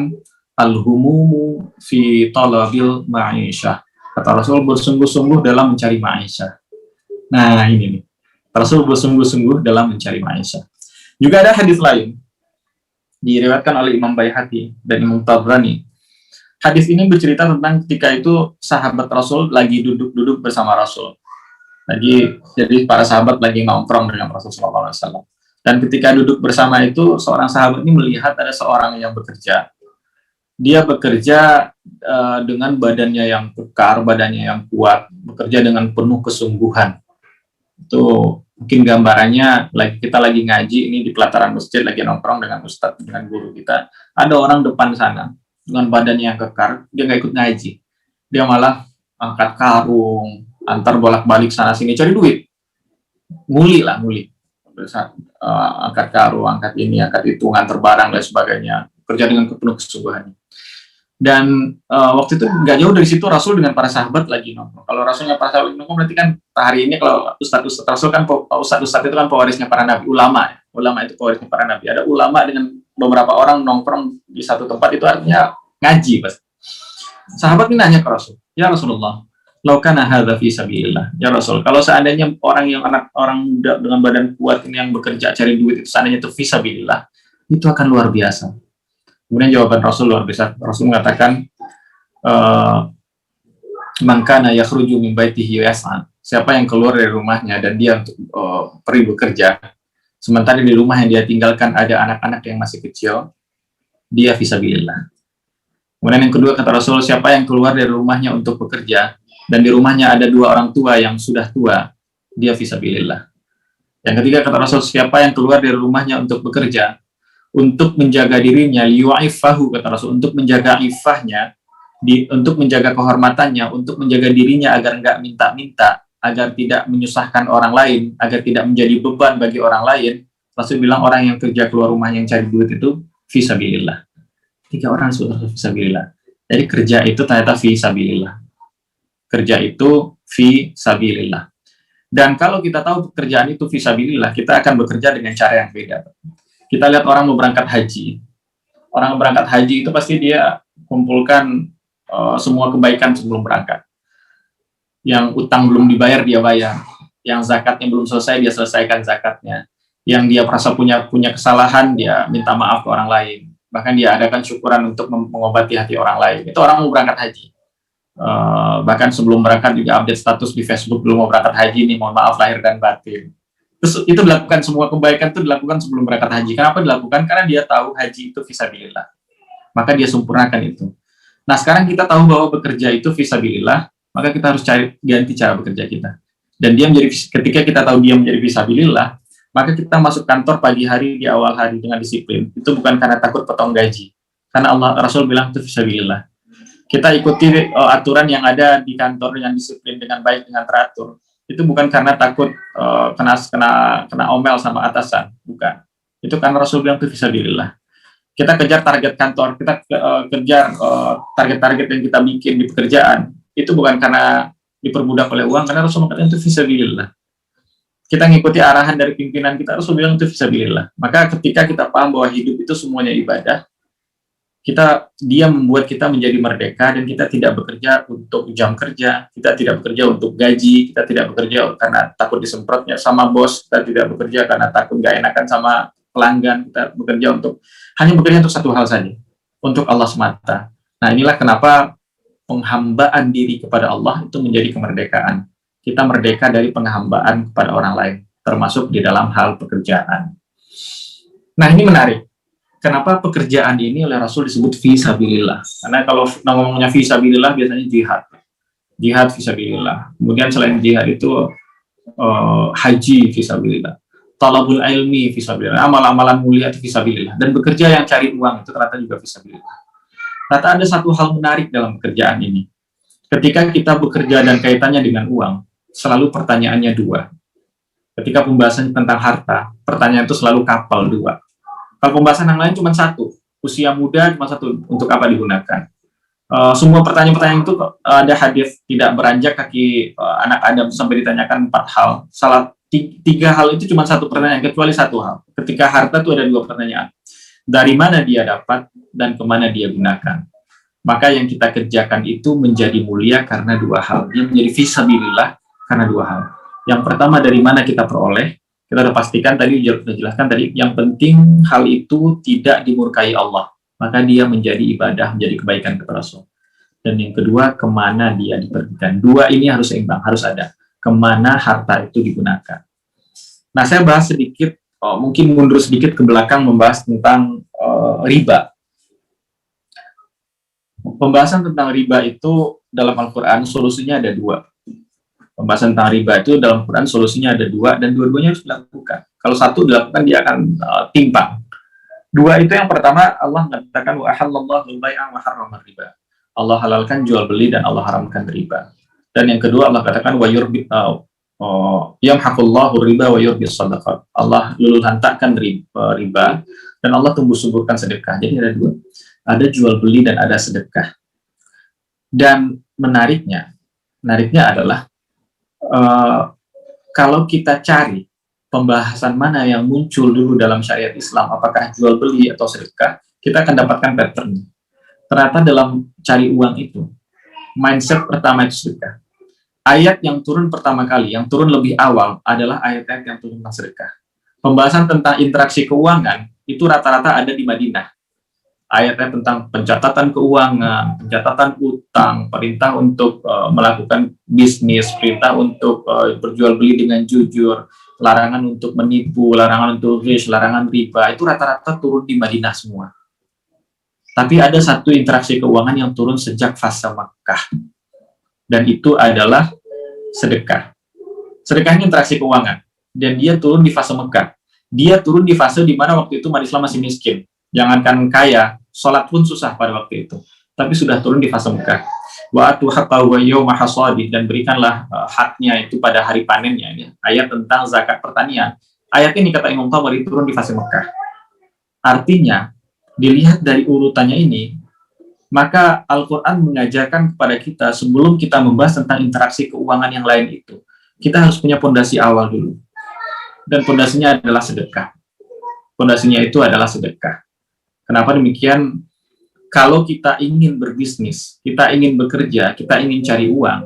al-humumu fi talabil ma'isyah. Kata Rasul, bersungguh-sungguh dalam mencari ma'isyah. Nah, ini nih. Rasul bersungguh-sungguh dalam mencari ma'isyah. Juga ada hadis lain diriwayatkan oleh Imam Baihaqi dan Imam Tabrani. Hadis ini bercerita tentang ketika itu sahabat Rasul lagi duduk-duduk bersama Rasul. Jadi para sahabat lagi nongkrong dengan Rasulullah SAW. Dan ketika duduk bersama itu, seorang sahabat ini melihat ada seorang yang bekerja. Dia bekerja dengan badannya yang kekar, badannya yang kuat, bekerja dengan penuh kesungguhan. Itu mungkin gambarannya, kita lagi ngaji ini di pelataran masjid, lagi nongkrong dengan ustadz, dengan guru kita. Ada orang depan sana dengan badannya yang kekar, dia nggak ikut ngaji. Dia malah angkat karung, antar bolak-balik sana sini cari duit. Nguli. Angkat karung, angkat ini, angkat itu, ngantar barang dan sebagainya. Kerja dengan penuh kesungguhan. Dan waktu itu nggak jauh dari situ Rasul dengan para sahabat lagi nongkrong. Kalau Rasulnya para sahabat lagi nongkrong berarti kan hari ini kalau Ustadz Rasul kan Ustadz itu kan pewarisnya para nabi, ulama itu pewarisnya para nabi. Ada ulama dengan beberapa orang nongkrong di satu tempat, itu artinya ngaji pasti. Sahabat ini nanya ke Rasul, ya Rasulullah, laukana hadza fi sabilillah. Ya Rasul, kalau seandainya orang muda dengan badan kuat ini yang bekerja cari duit itu seandainya itu fi sabilillah, itu akan luar biasa. Kemudian jawaban Rasul luar biasa. Rasul mengatakan, man kana yakhruju min baitihi yas'an. Siapa yang keluar dari rumahnya dan dia untuk pergi bekerja, sementara di rumah yang dia tinggalkan ada anak-anak yang masih kecil, dia fisabilillah. Kemudian yang kedua kata Rasul, siapa yang keluar dari rumahnya untuk bekerja dan di rumahnya ada dua orang tua yang sudah tua, dia fisabilillah. Yang ketiga kata Rasul, siapa yang keluar dari rumahnya untuk bekerja untuk menjaga dirinya, liyu'iffahu kata Rasul, untuk menjaga ifahnya, untuk menjaga kehormatannya, untuk menjaga dirinya agar enggak minta-minta, agar tidak menyusahkan orang lain, agar tidak menjadi beban bagi orang lain. Rasul bilang orang yang kerja keluar rumah yang cari duit itu fisabilillah. 3 orang sudah fisabilillah. Jadi kerja itu ternyata fisabilillah. Kerja itu fisabilillah. Dan kalau kita tahu pekerjaan itu fisabilillah, kita akan bekerja dengan cara yang beda. Kita lihat orang mau berangkat haji. Orang berangkat haji itu pasti dia kumpulkan semua kebaikan sebelum berangkat. Yang utang belum dibayar, dia bayar. Yang zakatnya belum selesai, dia selesaikan zakatnya. Yang dia merasa punya kesalahan, dia minta maaf ke orang lain. Bahkan dia adakan syukuran untuk mengobati hati orang lain. Itu orang mau berangkat haji. Bahkan sebelum berangkat juga update status di Facebook, belum mau berangkat haji nih, mohon maaf lahir dan batin. Terus itu dilakukan, semua kebaikan itu dilakukan sebelum berangkat haji. Kenapa dilakukan? Karena dia tahu haji itu fisabilillah. Maka dia sempurnakan itu. Nah sekarang kita tahu bahwa bekerja itu fisabilillah, maka kita harus ganti cara bekerja kita. Dan ketika kita tahu dia menjadi fisabilillah, maka kita masuk kantor pagi hari di awal hari dengan disiplin. Itu bukan karena takut potong gaji. Karena Rasul bilang itu fisabilillah. Kita ikuti aturan yang ada di kantor dengan disiplin, dengan baik, dengan teratur. Itu bukan karena takut kena omel sama atasan, bukan. Itu karena Rasul bilang itu fisabilillah. Kita kejar target kantor, kita kejar target-target yang kita bikin di pekerjaan, itu bukan karena diperbudak oleh uang, karena Rasul mengatakan itu fisabilillah. Kita ngikuti arahan dari pimpinan kita, Rasul bilang itu fisabilillah. Maka ketika kita paham bahwa hidup itu semuanya ibadah, dia membuat kita menjadi merdeka, dan kita tidak bekerja untuk jam kerja, kita tidak bekerja untuk gaji, kita tidak bekerja karena takut disemprotnya sama bos, kita tidak bekerja karena takut gak enakan sama pelanggan, kita hanya bekerja untuk satu hal saja, untuk Allah semata. Nah inilah kenapa penghambaan diri kepada Allah itu menjadi kemerdekaan. Kita merdeka dari penghambaan kepada orang lain, termasuk di dalam hal pekerjaan. Nah ini menarik. Kenapa pekerjaan ini oleh Rasul disebut fisabilillah? Karena kalau ngomongnya fisabilillah biasanya jihad fisabilillah. Kemudian selain jihad itu haji fisabilillah, talabul ilmi fisabilillah, amal-amalan mulia itu fisabilillah, dan bekerja yang cari uang itu ternyata juga fisabilillah. Ternyata ada satu hal menarik dalam pekerjaan ini. Ketika kita bekerja dan kaitannya dengan uang, selalu pertanyaannya 2. Ketika pembahasan tentang harta, pertanyaan itu selalu kapal 2. Kalau pembahasan yang lain cuma 1, usia muda cuma 1, untuk apa digunakan? Semua pertanyaan-pertanyaan itu ada hadis, tidak beranjak kaki anak Adam sampai ditanyakan 4 hal. 3 hal itu cuma 1 pertanyaan, kecuali 1 hal. Ketika harta itu ada 2 pertanyaan. Dari mana dia dapat dan kemana dia gunakan? Maka yang kita kerjakan itu menjadi mulia karena 2 hal. Dia menjadi fisabilillah karena 2 hal. Yang pertama, dari mana kita peroleh? Kita sudah pastikan tadi, sudah jelaskan tadi, yang penting hal itu tidak dimurkai Allah, maka dia menjadi ibadah, menjadi kebaikan kepada Rasul. Dan yang kedua, kemana dia dipergikan. 2 ini harus seimbang, harus ada. Kemana harta itu digunakan. Nah, saya bahas sedikit, mungkin mundur sedikit ke belakang, membahas tentang riba. Pembahasan tentang riba itu dalam Al-Quran solusinya ada 2. Pembahasan tentang riba itu dalam Quran solusinya ada 2, dan dua-duanya harus dilakukan. Kalau 1 dilakukan, dia akan timpang. 2 itu yang pertama, Allah mengatakan wa ahallallahu al-bai'a wa harrama riba. Allah halalkan jual beli dan Allah haramkan riba. Dan yang kedua Allah katakan wa yamhaqullahu riba wa yurbis shadaqat. Allah luluh lantakkan riba dan Allah tumbuh suburkan sedekah. Jadi ada 2. ada jual beli dan ada sedekah. Dan menariknya adalah kalau kita cari pembahasan mana yang muncul dulu dalam syariat Islam, apakah jual beli atau sedekah, kita akan dapatkan pattern. Ternyata dalam cari uang itu, mindset pertama itu sedekah. Ayat yang turun pertama kali, yang turun lebih awal adalah ayat-ayat yang turun tentang sedekah. Pembahasan tentang interaksi keuangan itu rata-rata ada di Madinah. Ayat-ayat tentang pencatatan keuangan, pencatatan utang, perintah untuk melakukan bisnis, perintah untuk berjual beli dengan jujur, larangan untuk menipu, larangan untuk ghish, larangan riba, itu rata-rata turun di Madinah semua. Tapi ada satu interaksi keuangan yang turun sejak fase Makkah, dan itu adalah sedekah. Sedekah ini interaksi keuangan, dan dia turun di fase Makkah. Dia turun di fase di mana waktu itu umat Islam masih miskin. Jangankan kaya, sholat pun susah pada waktu itu. Tapi sudah turun di fase Mekah. Wa atu haqqahu yawma hasadih, dan berikanlah haknya itu pada hari panennya. Ini ayat tentang zakat pertanian. Ayat ini kata Imam Tabari turun di fase Mekah. Artinya, dilihat dari urutannya ini, maka Al-Quran mengajarkan kepada kita sebelum kita membahas tentang interaksi keuangan yang lain itu, kita harus punya fondasi awal dulu. Dan fondasinya adalah sedekah. Fondasinya itu adalah sedekah. Kenapa demikian? Kalau kita ingin berbisnis, kita ingin bekerja, kita ingin cari uang,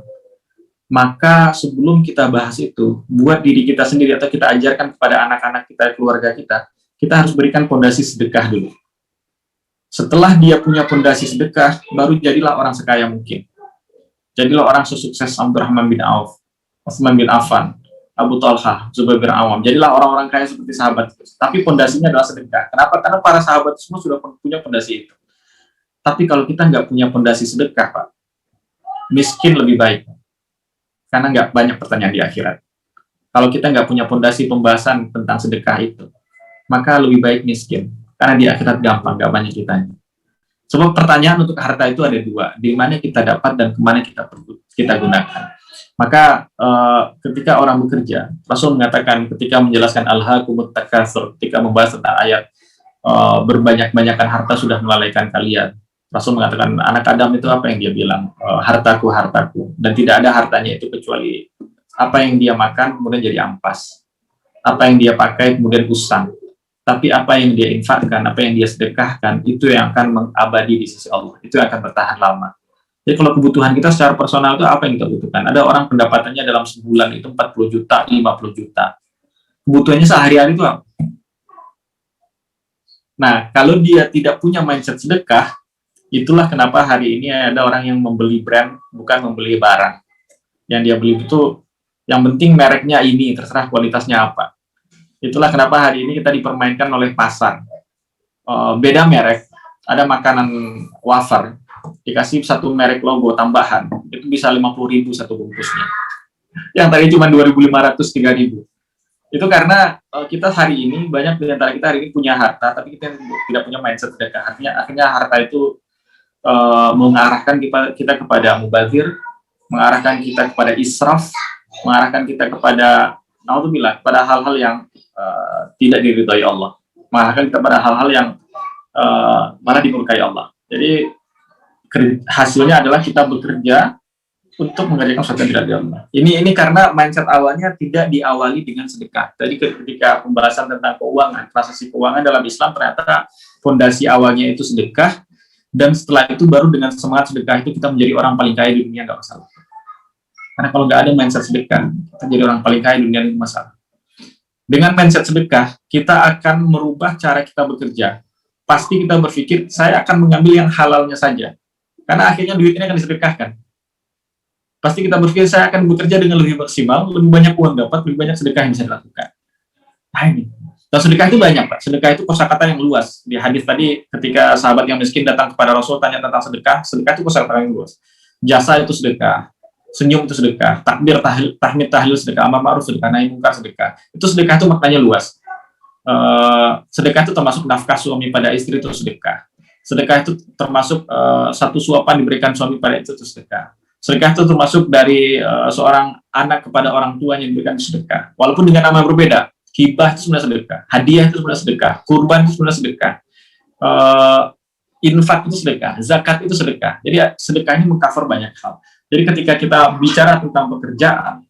maka sebelum kita bahas itu, buat diri kita sendiri atau kita ajarkan kepada anak-anak kita, keluarga kita harus berikan fondasi sedekah dulu. Setelah dia punya fondasi sedekah, baru jadilah orang sekaya mungkin. Jadilah orang sesukses Abdurrahman bin Auf, Utsman bin Affan, Abu Talha, Zubair bin Awam. Jadilah orang-orang kaya seperti sahabat. Tapi fondasinya adalah sedekah. Kenapa? Karena para sahabat semua sudah punya fondasi itu. Tapi kalau kita nggak punya fondasi sedekah, Pak, miskin lebih baik. Karena nggak banyak pertanyaan di akhirat. Kalau kita nggak punya fondasi pembahasan tentang sedekah itu, maka lebih baik miskin. Karena di akhirat gampang, nggak banyak ditanya. Sebab pertanyaan untuk harta itu ada dua, di mana kita dapat dan kemana kita gunakan. Maka ketika orang bekerja, Rasul mengatakan ketika menjelaskan alhaakumut takatsur, ketika membahas tentang ayat berbanyak-banyakan harta sudah melalaikan kalian, Rasul mengatakan anak Adam itu apa yang dia bilang? Hartaku, hartaku. Dan tidak ada hartanya itu kecuali apa yang dia makan kemudian jadi ampas, apa yang dia pakai kemudian usang. Tapi apa yang dia infakkan, apa yang dia sedekahkan, itu yang akan mengabadi di sisi Allah. Itu yang akan bertahan lama. Jadi kalau kebutuhan kita secara personal itu apa yang kita butuhkan? Ada orang pendapatannya dalam sebulan itu 40 juta, 50 juta. Kebutuhannya sehari-hari itu apa? Nah, kalau dia tidak punya mindset sedekah, itulah kenapa hari ini ada orang yang membeli brand, bukan membeli barang. Yang dia beli itu, yang penting mereknya ini, terserah kualitasnya apa. Itulah kenapa hari ini kita dipermainkan oleh pasar. Beda merek, ada makanan wafer, dikasih satu merek logo tambahan, itu bisa 50.000 satu bungkusnya. Yang tadi cuma 2.500, 3.000. Itu karena kita hari ini, banyak di antara kita hari ini punya harta, tapi kita tidak punya mindset sedekah. Akhirnya harta itu mengarahkan kita kepada mubazir, mengarahkan kita kepada israf, mengarahkan kita kepada naudzubillah, pada hal-hal yang tidak diridhai Allah, mengarahkan kita pada hal-hal yang malah dimurkai Allah. Jadi hasilnya adalah kita bekerja untuk mengerjakan sesuatu yang tidak diridhai Allah. Ini karena mindset awalnya tidak diawali dengan sedekah. Jadi ketika pembahasan tentang keuangan, transaksi keuangan dalam Islam, ternyata fondasi awalnya itu sedekah, dan setelah itu baru dengan semangat sedekah itu kita menjadi orang paling kaya di dunia, nggak masalah. Karena kalau nggak ada mindset sedekah, kita jadi orang paling kaya di dunia, itu masalah. Dengan mindset sedekah, kita akan merubah cara kita bekerja. Pasti kita berpikir, saya akan mengambil yang halalnya saja. Karena akhirnya duit ini akan disedekahkan. Pasti kita berpikir, saya akan bekerja dengan lebih maksimal, lebih banyak uang dapat, lebih banyak sedekah yang bisa dilakukan. Nah ini. Dan sedekah itu banyak, Pak. Sedekah itu kosakata yang luas. Di hadis tadi, ketika sahabat yang miskin datang kepada Rasul, tanya tentang sedekah itu kosakata yang luas. Jasa itu sedekah. Senyum itu sedekah, takbir, tahmid, tahlil sedekah, amar ma'ruf sedekah, nahi mungkar sedekah. Itu sedekah itu maknanya luas. Sedekah itu termasuk nafkah suami pada istri, itu sedekah. Sedekah itu termasuk satu suapan diberikan suami pada itu sedekah. Sedekah itu termasuk dari seorang anak kepada orang tuanya diberikan sedekah. Walaupun dengan nama berbeda. Hibah itu sebenarnya sedekah, hadiah itu sebenarnya sedekah, kurban itu sebenarnya sedekah. infak itu sedekah, zakat itu sedekah. Jadi sedekah ini mengcover banyak hal. Jadi ketika kita bicara tentang pekerjaan,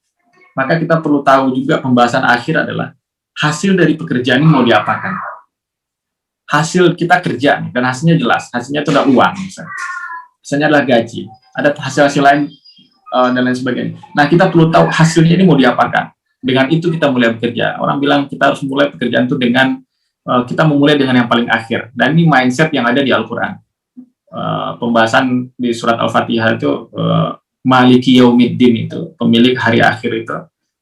maka kita perlu tahu juga pembahasan akhir adalah hasil dari pekerjaan ini mau diapakan. Hasil kita kerja nih, dan hasilnya jelas, hasilnya itu adalah uang, misalnya. Hasilnya adalah gaji, ada hasil-hasil lain dan lain sebagainya. Nah, kita perlu tahu hasilnya ini mau diapakan. Dengan itu kita mulai bekerja. Orang bilang kita harus mulai pekerjaan itu dengan kita memulai dengan yang paling akhir, dan ini mindset yang ada di Al-Quran. Pembahasan di surat Al-Fatihah itu Maliki Yaumiddin, itu pemilik hari akhir,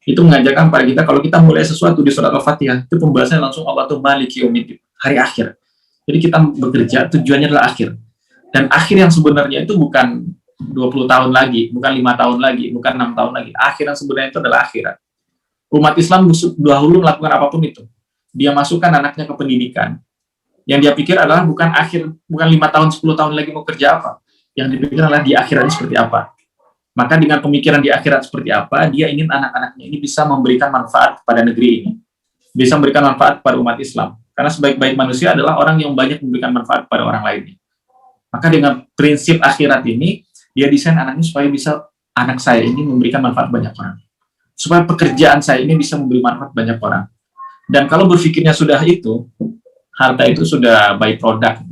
itu mengajarkan pada kita kalau kita mulai sesuatu di surat Al-Fatihah itu pembahasannya langsung Allah tuh Maliki Yaumiddin, hari akhir. Jadi kita bekerja tujuannya adalah akhir, dan akhir yang sebenarnya itu bukan 20 tahun lagi, bukan 5 tahun lagi, bukan 6 tahun lagi. Akhir yang sebenarnya itu adalah akhirat. Umat Islam dahulu melakukan apapun itu. Dia masukkan anaknya ke pendidikan. Yang dia pikir adalah bukan 5 tahun, 10 tahun lagi mau kerja apa. Yang dipikir adalah di akhiratnya seperti apa. Maka dengan pemikiran di akhirat seperti apa, dia ingin anak-anaknya ini bisa memberikan manfaat kepada negeri ini. Bisa memberikan manfaat kepada umat Islam. Karena sebaik-baik manusia adalah orang yang banyak memberikan manfaat kepada orang lain. Maka dengan prinsip akhirat ini, dia desain anaknya supaya bisa, anak saya ini memberikan manfaat banyak orang. Supaya pekerjaan saya ini bisa memberi manfaat banyak orang. Dan kalau berpikirnya sudah itu, harta itu sudah by product.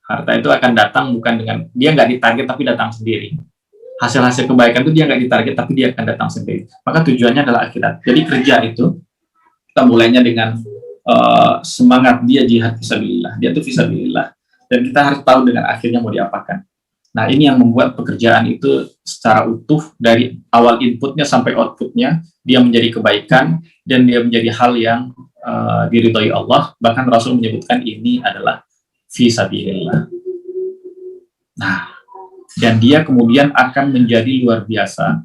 Harta itu akan datang bukan dengan, dia nggak ditarget tapi datang sendiri. Hasil-hasil kebaikan itu dia nggak ditarget tapi dia akan datang sendiri. Maka tujuannya adalah akhirat. Jadi kerja itu, kita mulainya dengan semangat dia jihad fisabilillah. Dia itu fisabilillah. Dan kita harus tahu dengan akhirnya mau diapakan. Nah, ini yang membuat pekerjaan itu secara utuh dari awal inputnya sampai outputnya, dia menjadi kebaikan dan dia menjadi hal yang diridhoi Allah. Bahkan Rasul menyebutkan ini adalah fisabilillah. Nah, dan dia kemudian akan menjadi luar biasa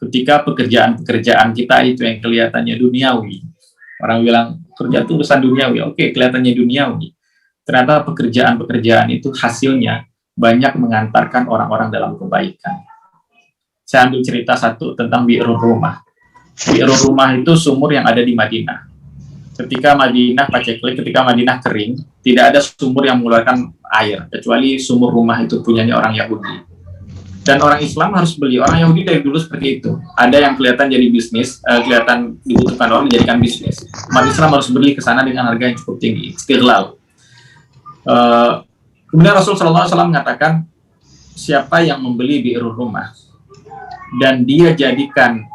ketika pekerjaan-pekerjaan kita itu yang kelihatannya duniawi. Orang bilang kerja itu urusan duniawi. Oke, kelihatannya duniawi. Ternyata pekerjaan-pekerjaan itu hasilnya banyak mengantarkan orang-orang dalam kebaikan. Saya ambil cerita satu tentang Bi'rul Rumah. Bi'rul Rumah itu sumur yang ada di Madinah. Ketika Madinah kering, tidak ada sumur yang mengeluarkan air, kecuali sumur rumah itu punyanya orang Yahudi. Dan orang Islam harus beli. Orang Yahudi dari dulu seperti itu. Ada yang kelihatan jadi bisnis, kelihatan dibutuhkan orang menjadikan bisnis. Umat Islam harus beli ke sana dengan harga yang cukup tinggi, istiqlal. Kemudian Rasulullah SAW mengatakan, siapa yang membeli Bi'rul Rumah dan dia jadikan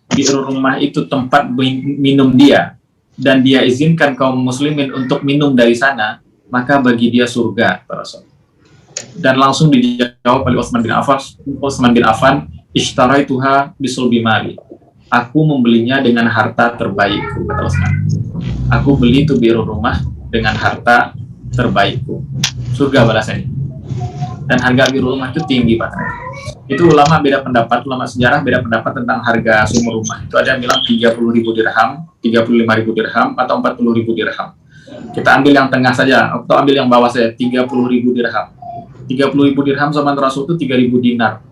Bi'rul Rumah itu tempat minum dia, dan dia izinkan kaum muslimin untuk minum dari sana, maka bagi dia surga. Dan langsung dijawab oleh Utsman bin Affan, ishtaraituha bisulbi mali. Aku membelinya dengan harta terbaikku, kata Utsman. Aku beli itu Bi'rul Rumah dengan harta terbaikku. Surga balasannya. Dan harga Bi'rul Rumah itu tinggi, Pak. Itu ulama beda pendapat, ulama sejarah beda pendapat tentang harga sumur rumah. Itu ada yang bilang 30.000 dirham, 35.000 dirham, atau 40.000 dirham. Kita ambil yang tengah saja, atau ambil yang bawah saja, 30.000 dirham. 30.000 dirham sama Rasul itu 3.000 dinar.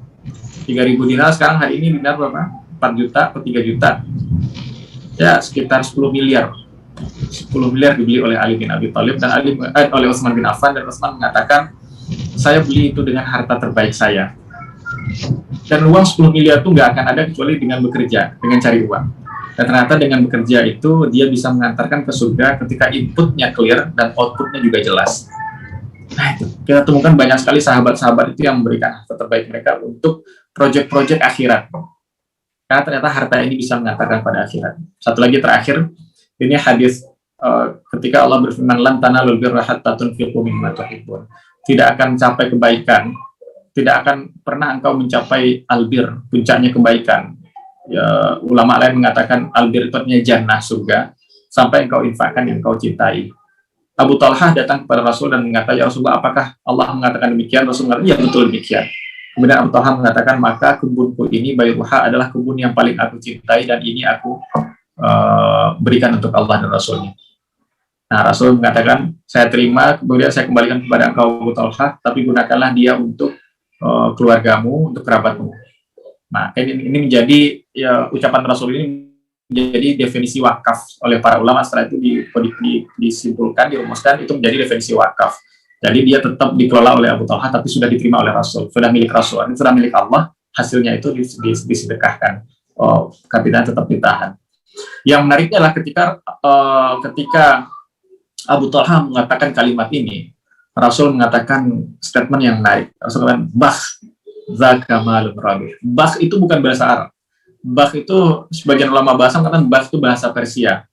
3.000 dinar sekarang hari ini dinar berapa? 4 juta atau 3 juta? Ya, sekitar 10 miliar. 10 miliar dibeli oleh Ali bin Abi Thalib dan oleh Utsman bin Affan, dan Utsman mengatakan, saya beli itu dengan harta terbaik saya. Dan uang 10 miliar itu nggak akan ada kecuali dengan bekerja, dengan cari uang. Dan ternyata dengan bekerja itu dia bisa mengantarkan ke surga ketika inputnya clear dan outputnya juga jelas. Nah, itu kita temukan banyak sekali sahabat-sahabat itu yang memberikan harta terbaik mereka untuk proyek-proyek akhirat. Karena ternyata harta ini bisa mengantarkan pada akhirat. Satu lagi terakhir, ini hadis ketika Allah berfirman, lan tanalul birra hatta tunfiqu mimma tuhibbun. Tidak akan mencapai kebaikan, tidak akan pernah engkau mencapai albir, puncaknya kebaikan. Ya, ulama lain mengatakan albir itu artinya jannah, surga, sampai engkau infakkan yang engkau cintai. Abu Talhah datang kepada Rasul dan mengatakan, ya Rasulullah, apakah Allah mengatakan demikian? Rasul mengatakan, iya betul demikian. Kemudian Abu Talhah mengatakan, maka kebunku ini, Bayruha, adalah kebun yang paling aku cintai, dan ini aku berikan untuk Allah dan Rasulnya. Nah, Rasul mengatakan, saya terima, kemudian saya kembalikan kepada engkau Abu Talhah, tapi gunakanlah dia untuk keluargamu, untuk kerabatmu. Nah, ini menjadi ucapan Rasul ini menjadi definisi wakaf oleh para ulama. Setelah itu disimpulkan, dirumuskan, itu menjadi definisi wakaf. Jadi dia tetap dikelola oleh Abu Talha, tapi sudah diterima oleh Rasul, sudah milik Rasul, ini sudah milik Allah, hasilnya itu disedekahkan. Oh, kapital tetap ditahan. Yang menariknya adalah ketika Abu Talha mengatakan kalimat ini, Rasul mengatakan statement yang menarik. Rasul mengatakan, "Bah, zaka malun rabih." Bah itu bukan bahasa Arab. Bah itu sebagian ulama bahasa mengatakan bah itu bahasa Persia.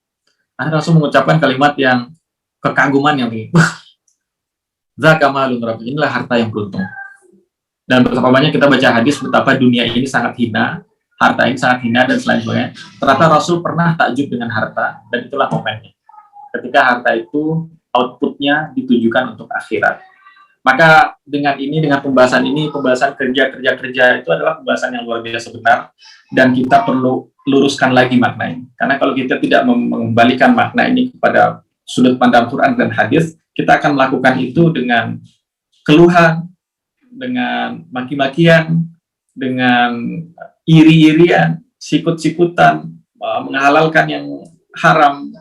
Akhirnya Rasul mengucapkan kalimat yang kekaguman yang tinggi. Bah, zaka malun rabih. Inilah harta yang beruntung. Dan betapa banyak kita baca hadis betapa dunia ini sangat hina, harta ini sangat hina dan sebagainya. Ternyata Rasul pernah takjub dengan harta, dan itulah momennya. Ketika harta itu outputnya ditujukan untuk akhirat. Maka dengan pembahasan ini, pembahasan kerja itu adalah pembahasan yang luar biasa benar, dan kita perlu luruskan lagi makna ini. Karena kalau kita tidak mengembalikan makna ini kepada sudut pandang Quran dan hadis, kita akan melakukan itu dengan keluhan, dengan maki-makian, dengan iri-irian, sikut-sikutan, menghalalkan yang haram,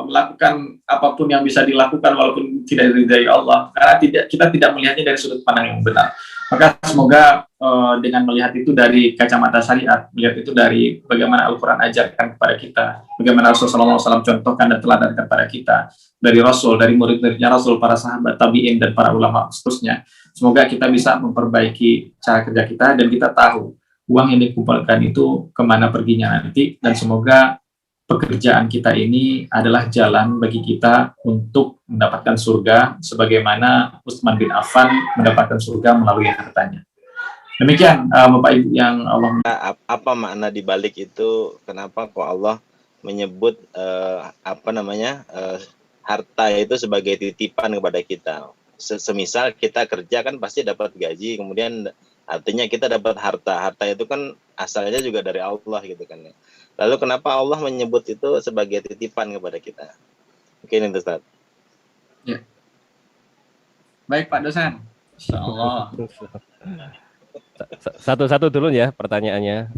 melakukan apapun yang bisa dilakukan walaupun tidak diridai Allah, karena kita tidak melihatnya dari sudut pandang yang benar. Maka semoga dengan melihat itu dari kacamata syariat, melihat itu dari bagaimana Al-Quran ajarkan kepada kita, bagaimana Rasulullah SAW contohkan dan teladankan kepada kita, dari Rasul, dari murid-muridnya Rasul, para sahabat, tabi'in, dan para ulama seterusnya. Semoga kita bisa memperbaiki cara kerja kita, dan kita tahu uang yang dikumpulkan itu kemana perginya nanti, dan semoga pekerjaan kita ini adalah jalan bagi kita untuk mendapatkan surga, sebagaimana Utsman bin Affan mendapatkan surga melalui hartanya. Demikian Bapak Ibu yang Allah. Apa makna di balik itu? Kenapa kok Allah menyebut harta itu sebagai titipan kepada kita? Semisal kita kerja kan pasti dapat gaji, kemudian artinya kita dapat harta. Harta itu kan asalnya juga dari Allah gitu kan ya. Lalu kenapa Allah menyebut itu sebagai titipan kepada kita? Mungkin itu, Ustaz. Ya. Baik Pak dosen. Insyaallah. Satu-satu dulu ya pertanyaannya.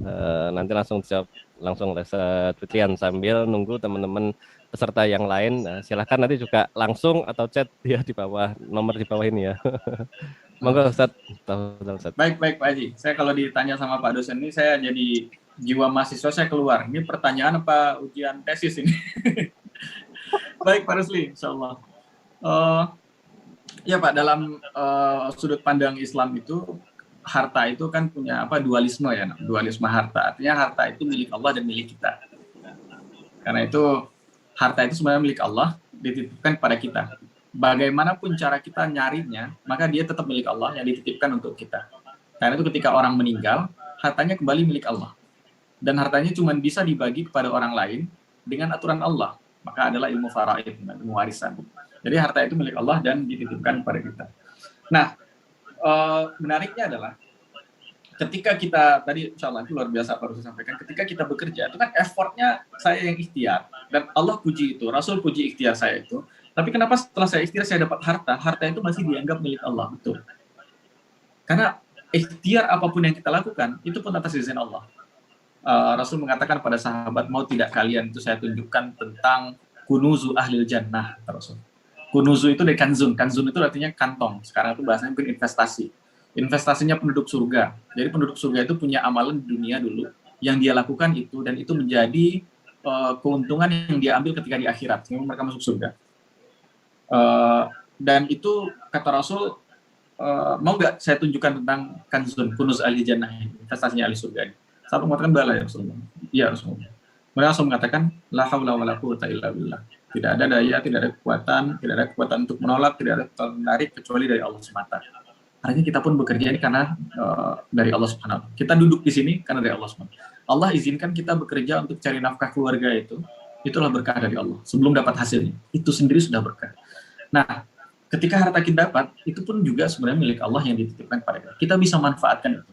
Nanti langsung jawab langsung Ustaz Fitrian sambil nunggu teman-teman peserta yang lain. Silahkan nanti juga langsung atau chat ya di bawah nomor di bawah ini ya. Monggo Ustaz. Baik Pak Haji. Saya kalau ditanya sama Pak dosen ini saya jadi jiwa mahasiswa saya keluar. Ini pertanyaan apa ujian tesis ini? Baik Pak Rusli, insyaallah. Ya Pak, dalam sudut pandang Islam itu harta itu kan punya dualisme ya, dualisme harta. Artinya harta itu milik Allah dan milik kita. Karena itu harta itu sebenarnya milik Allah, dititipkan kepada kita. Bagaimanapun cara kita nyarinya, maka dia tetap milik Allah yang dititipkan untuk kita. Karena itu ketika orang meninggal, hartanya kembali milik Allah. Dan hartanya cuma bisa dibagi kepada orang lain dengan aturan Allah. Maka adalah ilmu faraid, ilmu warisan. Jadi harta itu milik Allah dan dititipkan kepada kita. Nah, menariknya adalah ketika kita, tadi insya Allah itu luar biasa Pak Rasul sampaikan, ketika kita bekerja, itu kan effortnya saya yang ikhtiar. Dan Allah puji itu, Rasul puji ikhtiar saya itu. Tapi kenapa setelah saya ikhtiar, saya dapat harta itu masih dianggap milik Allah? Betul. Karena ikhtiar apapun yang kita lakukan, itu pun atas izin Allah. Rasul mengatakan pada sahabat, mau tidak kalian itu saya tunjukkan tentang kunuzu ahlil jannah, Rasul. Kunuzu itu dari kanzun itu artinya kantong, sekarang itu bahasanya mungkin investasi. Investasinya penduduk surga. Jadi penduduk surga itu punya amalan di dunia dulu, yang dia lakukan itu, dan itu menjadi keuntungan yang dia ambil ketika di akhirat, sehingga mereka masuk surga. Dan itu kata Rasul, mau nggak saya tunjukkan tentang kanzun, kunuz ahli jannah, investasinya ahli surga ini. Sahabat mengatakan bala ya Rasulullah. Iya Rasulullah. Mereka langsung mengatakan la haula wala quwwata illa billah. Tidak ada daya, tidak ada kekuatan untuk menolak, tidak ada kekuatan menarik kecuali dari Allah semata. Artinya kita pun bekerja ini karena dari Allah Subhanahu wa taala. Kita duduk di sini karena dari Allah Subhanahu wa taala. Allah izinkan kita bekerja untuk cari nafkah keluarga itu. Itulah berkah dari Allah. Sebelum dapat hasilnya, itu sendiri sudah berkah. Nah, ketika harta kita dapat, itu pun juga sebenarnya milik Allah yang dititipkan kepada kita. Kita bisa manfaatkan itu.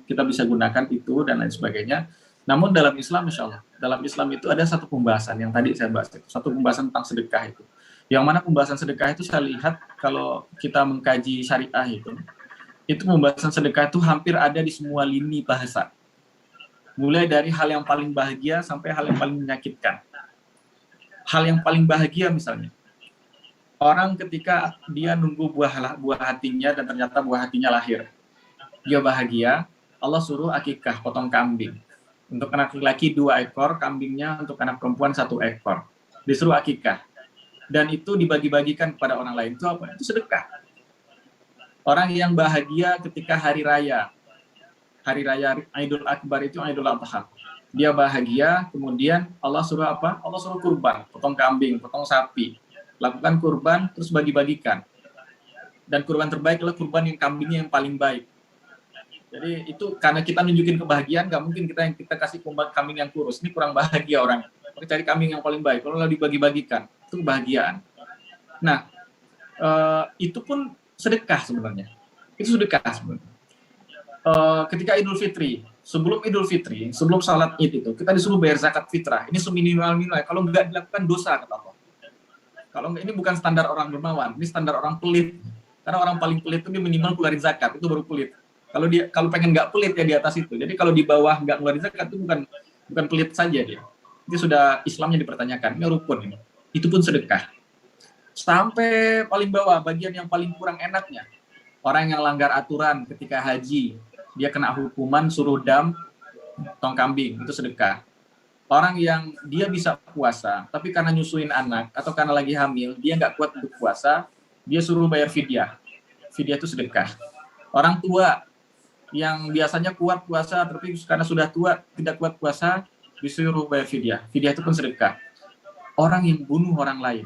Kita bisa gunakan itu dan lain sebagainya. Namun dalam Islam, insya Allah, dalam Islam itu ada satu pembahasan yang tadi saya bahas itu, satu pembahasan tentang sedekah itu. Yang mana pembahasan sedekah itu saya lihat kalau kita mengkaji syariah itu pembahasan sedekah itu hampir ada di semua lini bahasa. Mulai dari hal yang paling bahagia sampai hal yang paling menyakitkan. Hal yang paling bahagia misalnya, Orang ketika dia nunggu buah hatinya dan ternyata buah hatinya lahir, dia bahagia, Allah suruh akikah, potong kambing. Untuk anak laki-laki 2 ekor, kambingnya untuk anak perempuan 1 ekor. Disuruh akikah. Dan itu dibagi-bagikan kepada orang lain. Itu apa? Itu sedekah. Orang yang bahagia ketika hari raya Idul Akbar itu Idul Adha. Dia bahagia, kemudian Allah suruh apa? Allah suruh kurban, potong kambing, potong sapi. Lakukan kurban, terus bagi-bagikan. Dan kurban terbaik adalah kurban yang kambingnya yang paling baik. Jadi itu karena kita nunjukin kebahagiaan, nggak mungkin kita kasih kambing yang kurus. Ini kurang bahagia orang. Kita cari kambing yang paling baik. Kalau dibagi-bagikan, itu kebahagiaan. Nah, itu pun sedekah sebenarnya. Itu sedekah sebenarnya. Ketika Idul Fitri, sebelum salat Id itu, kita disuruh bayar zakat fitrah. Ini seminimal-minimal. Kalau nggak dilakukan dosa, kata Allah. Kalau ini bukan standar orang dermawan, ini standar orang pelit. Karena orang paling pelit itu dia minimal keluarin zakat, itu baru pelit. Kalau pengen nggak pelit ya di atas itu. Jadi kalau di bawah nggak ngeluarin zakat itu bukan pelit saja dia. Itu sudah Islamnya dipertanyakan. Ini rukun ini. Itu pun sedekah. Sampai paling bawah, bagian yang paling kurang enaknya. Orang yang langgar aturan ketika haji, dia kena hukuman suruh potong kambing, itu sedekah. Orang yang dia bisa puasa, tapi karena nyusuin anak atau karena lagi hamil, dia nggak kuat untuk puasa, dia suruh bayar fidyah. Fidyah itu sedekah. Orang tua yang biasanya kuat puasa, tapi karena sudah tua tidak kuat puasa, disuruh bayar fidyah. Fidyah itu pun sedekah. Orang yang bunuh orang lain,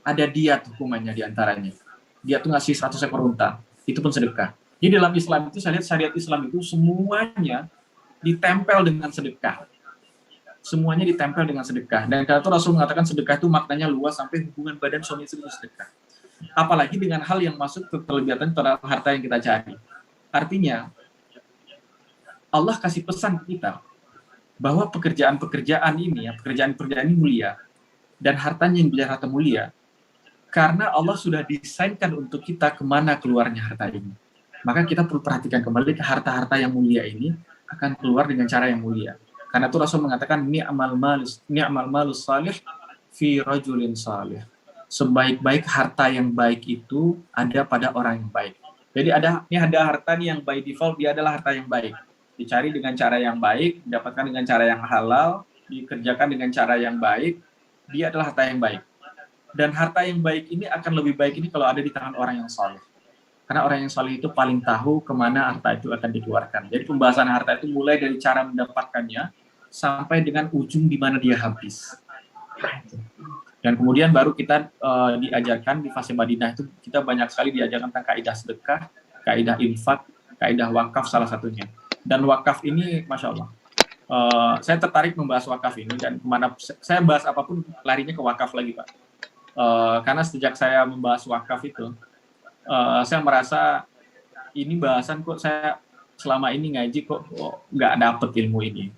ada diat hukumannya diantaranya. Dia tuh ngasih 100 ekor unta, itu pun sedekah. Jadi dalam Islam itu saya lihat syariat Islam itu semuanya ditempel dengan sedekah. Semuanya ditempel dengan sedekah. Dan karena itu Rasul mengatakan sedekah itu maknanya luas sampai hubungan badan suami istri itu sedekah. Apalagi dengan hal yang masuk ke kelebatan terhadap harta yang kita cari. Artinya, Allah kasih pesan ke kita bahwa pekerjaan-pekerjaan ini mulia dan hartanya yang harta mulia karena Allah sudah desainkan untuk kita kemana keluarnya harta ini. Maka kita perlu perhatikan kembali ke harta-harta yang mulia ini akan keluar dengan cara yang mulia. Karena itu Rasul mengatakan ni'mal malus salih fi rajulin salih. Sebaik-baik harta yang baik itu ada pada orang yang baik. Jadi ada harta nih yang by default dia adalah harta yang baik. Dicari dengan cara yang baik, didapatkan dengan cara yang halal, dikerjakan dengan cara yang baik, dia adalah harta yang baik. Dan harta yang baik ini akan lebih baik ini kalau ada di tangan orang yang saleh. Karena orang yang saleh itu paling tahu kemana harta itu akan dikeluarkan. Jadi pembahasan harta itu mulai dari cara mendapatkannya sampai dengan ujung di mana dia habis. Dan kemudian baru kita diajarkan di fase Madinah itu kita banyak sekali diajarkan tentang kaidah sedekah, kaidah infak, kaidah wakaf salah satunya. Dan wakaf ini, masya Allah, saya tertarik membahas wakaf ini dan kemana saya bahas apapun larinya ke wakaf lagi Pak. Karena sejak saya membahas wakaf itu, saya merasa ini bahasan kok saya selama ini ngaji kok nggak dapet ilmu ini.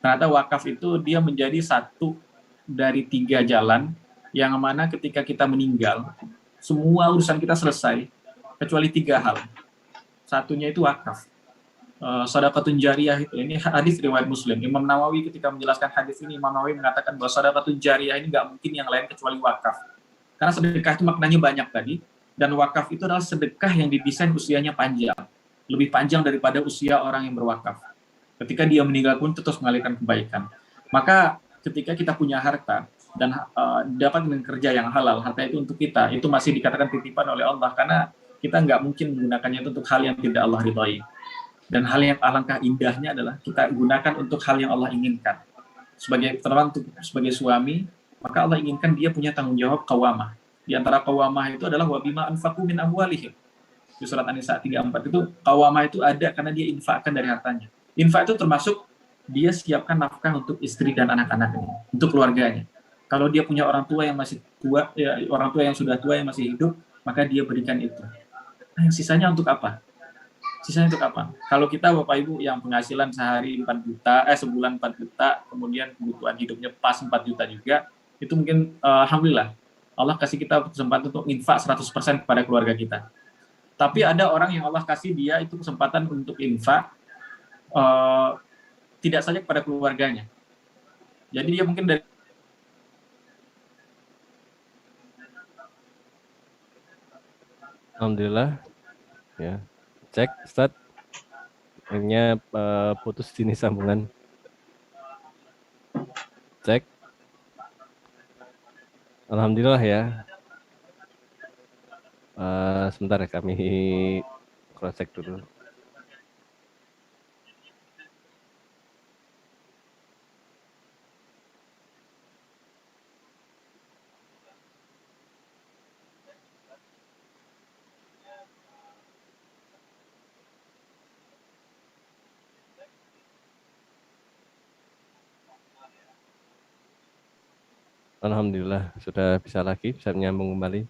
Ternyata wakaf itu dia menjadi satu dari 3 jalan yang mana ketika kita meninggal semua urusan kita selesai kecuali 3 hal. Satunya itu wakaf, sedekahun jariyah itu. Ini hadis riwayat Muslim. Imam Nawawi ketika menjelaskan hadis ini, Imam Nawawi mengatakan bahwa sedekahun jariyah ini nggak mungkin yang lain kecuali wakaf. Karena sedekah itu maknanya banyak tadi, dan wakaf itu adalah sedekah yang didesain usianya panjang, lebih panjang daripada usia orang yang berwakaf. Ketika dia meninggal pun terus mengalirkan kebaikan. Maka ketika kita punya harta dan dapat dengan kerja yang halal, harta itu untuk kita, itu masih dikatakan titipan oleh Allah karena kita nggak mungkin menggunakannya itu untuk hal yang tidak Allah ridhai. Dan hal yang alangkah indahnya adalah kita gunakan untuk hal yang Allah inginkan. Sebagai suami, maka Allah inginkan dia punya tanggung jawab qawamah. Di antara qawamah itu adalah wa bima anfaqu min amwalihim. Di surat An-Nisa 34 itu qawamah itu ada karena dia infakkan dari hartanya. Infak itu termasuk dia siapkan nafkah untuk istri dan anak-anaknya, untuk keluarganya. Kalau dia punya orang tua yang masih tua, ya, orang tua yang sudah tua yang masih hidup, maka dia berikan itu. Nah, sisanya untuk apa? Sisanya untuk apa? Kalau kita Bapak Ibu yang penghasilan sehari 4 juta, sebulan 4 juta, kemudian kebutuhan hidupnya pas 4 juta juga, itu mungkin alhamdulillah Allah kasih kita kesempatan untuk infak 100% kepada keluarga kita. Tapi ada orang yang Allah kasih dia itu kesempatan untuk infak tidak saja kepada keluarganya. Jadi dia mungkin dari Alhamdulillah. Ya. Cek, Ustaz. Akhirnya putus sini sambungan. Cek. Alhamdulillah ya. Sebentar ya, kami cross check dulu. Alhamdulillah sudah bisa lagi, bisa menyambung kembali.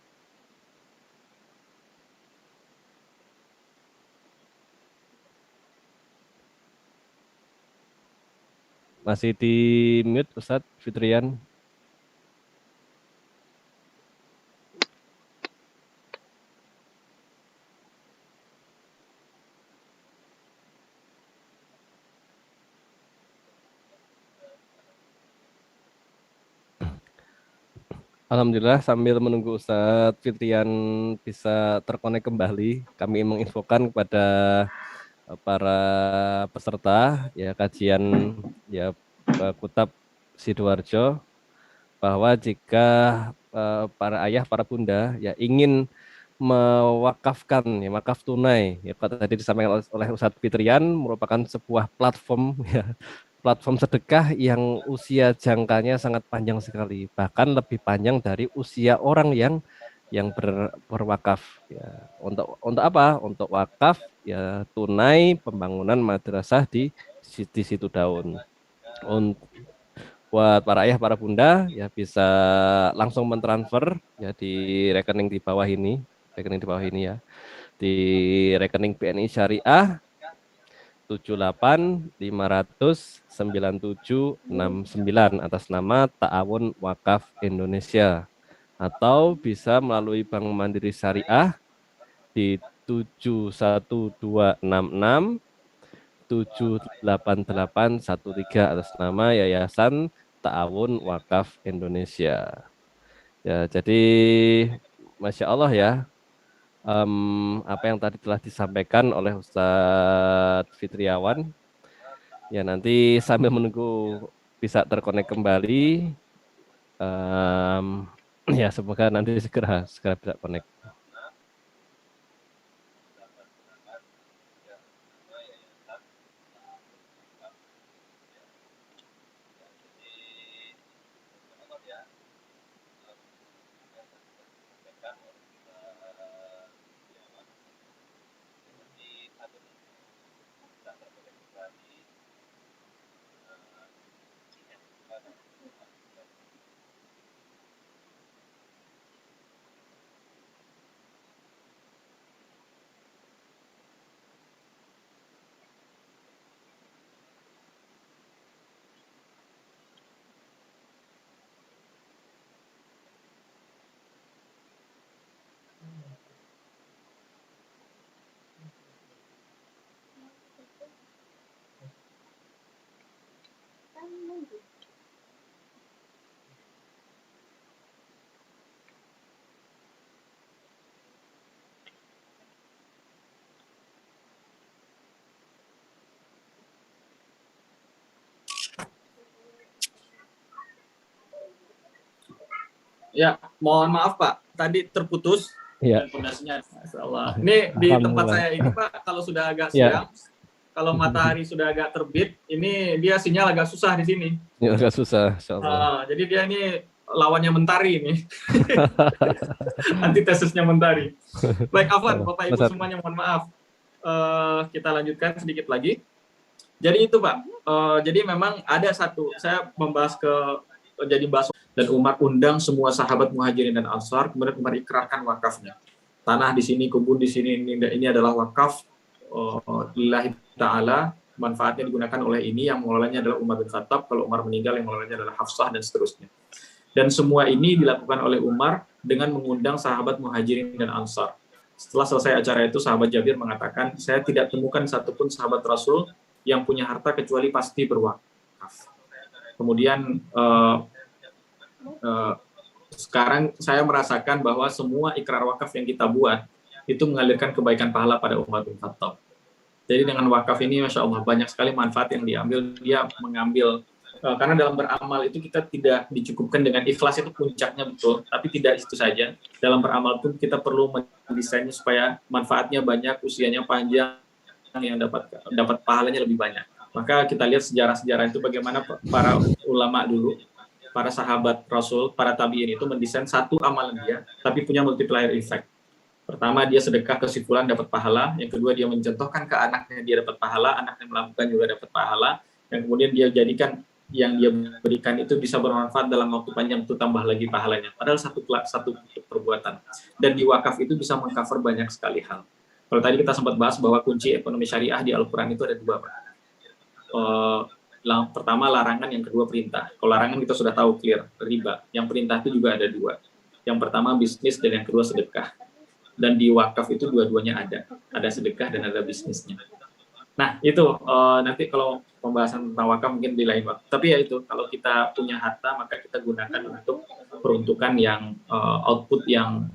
Masih di mute Ustadz Fitrian. Alhamdulillah sambil menunggu Ustadz Fitrian bisa terkonek kembali, kami menginfokan kepada para peserta ya kajian ya Kutab Sidoarjo bahwa jika para ayah, para bunda ya ingin mewakafkan ya wakaf tunai ya tadi disampaikan oleh Ustadz Fitrian merupakan sebuah platform ya platform sedekah yang usia jangkanya sangat panjang sekali, bahkan lebih panjang dari usia orang yang berwakaf ya. Untuk apa? Untuk wakaf ya tunai pembangunan madrasah di situ daun. Buat para ayah, para bunda ya bisa langsung mentransfer ya di rekening di bawah ini, ya. Di rekening BNI Syariah 78.597.69 atas nama Ta'awun Wakaf Indonesia, atau bisa melalui Bank Mandiri Syariah di 71266 78813 atas nama Yayasan Ta'awun Wakaf Indonesia. Ya, jadi Masya Allah ya, apa yang tadi telah disampaikan oleh Ustadz Fitriawan. Ya nanti sambil menunggu bisa terkonek kembali, ya semoga nanti segera bisa connect. Ya, mohon maaf Pak, tadi terputus. Ya. Ini di tempat saya ini Pak, kalau sudah agak siang, kalau matahari sudah agak terbit, ini dia sinyal agak susah di sini. Ya, agak susah, jadi dia ini lawannya Mentari ini. Antitesisnya Mentari. Baik, Afwan, Bapak Ibu semuanya mohon maaf. Kita lanjutkan sedikit lagi. Jadi itu Pak, jadi memang ada satu, saya membahas jadi bahas dan Umar undang semua sahabat Muhajirin dan Ansar, kemudian Umar ikrarkan wakafnya. Tanah di sini, kebun di sini, ini adalah wakaf lillahi ta'ala, manfaatnya digunakan oleh ini, yang mengelolanya adalah Umar bin Khattab, kalau Umar meninggal yang mengelolanya adalah Hafsah, dan seterusnya. Dan semua ini dilakukan oleh Umar dengan mengundang sahabat Muhajirin dan Ansar. Setelah selesai acara itu, sahabat Jabir mengatakan, saya tidak temukan satupun sahabat Rasul yang punya harta kecuali pasti berwakaf. Kemudian sekarang saya merasakan bahwa semua ikrar wakaf yang kita buat itu mengalirkan kebaikan pahala pada Umar bin Khattab. Jadi dengan wakaf ini, Masya Allah, banyak sekali manfaat yang diambil. Dia mengambil, karena dalam beramal itu kita tidak dicukupkan dengan ikhlas, itu puncaknya betul, tapi tidak itu saja. Dalam beramal pun kita perlu mendesainnya supaya manfaatnya banyak, usianya panjang, yang dapat pahalanya lebih banyak. Maka kita lihat sejarah-sejarah itu bagaimana para ulama dulu, para sahabat Rasul, para tabi'in itu mendesain satu amalan dia, tapi punya multiplier effect. Pertama, dia sedekah ke si fulan dapat pahala. Yang kedua, dia mencontohkan ke anaknya, dia dapat pahala. Anaknya melakukan juga dapat pahala. Yang kemudian dia jadikan yang dia berikan itu bisa bermanfaat dalam waktu panjang, itu tambah lagi pahalanya. Padahal satu perbuatan. Dan di wakaf itu bisa mengcover banyak sekali hal. Kalau tadi kita sempat bahas bahwa kunci ekonomi syariah di Al-Quran itu ada dua, Pak. Pertama larangan, yang kedua perintah. Kalau larangan kita sudah tahu clear, riba. Yang perintah itu juga ada dua. Yang pertama bisnis dan yang kedua sedekah. Dan di wakaf itu dua-duanya ada sedekah dan ada bisnisnya. Nah itu nanti kalau pembahasan tentang wakaf mungkin di lain waktu. Tapi ya itu, kalau kita punya harta maka kita gunakan untuk peruntukan yang output yang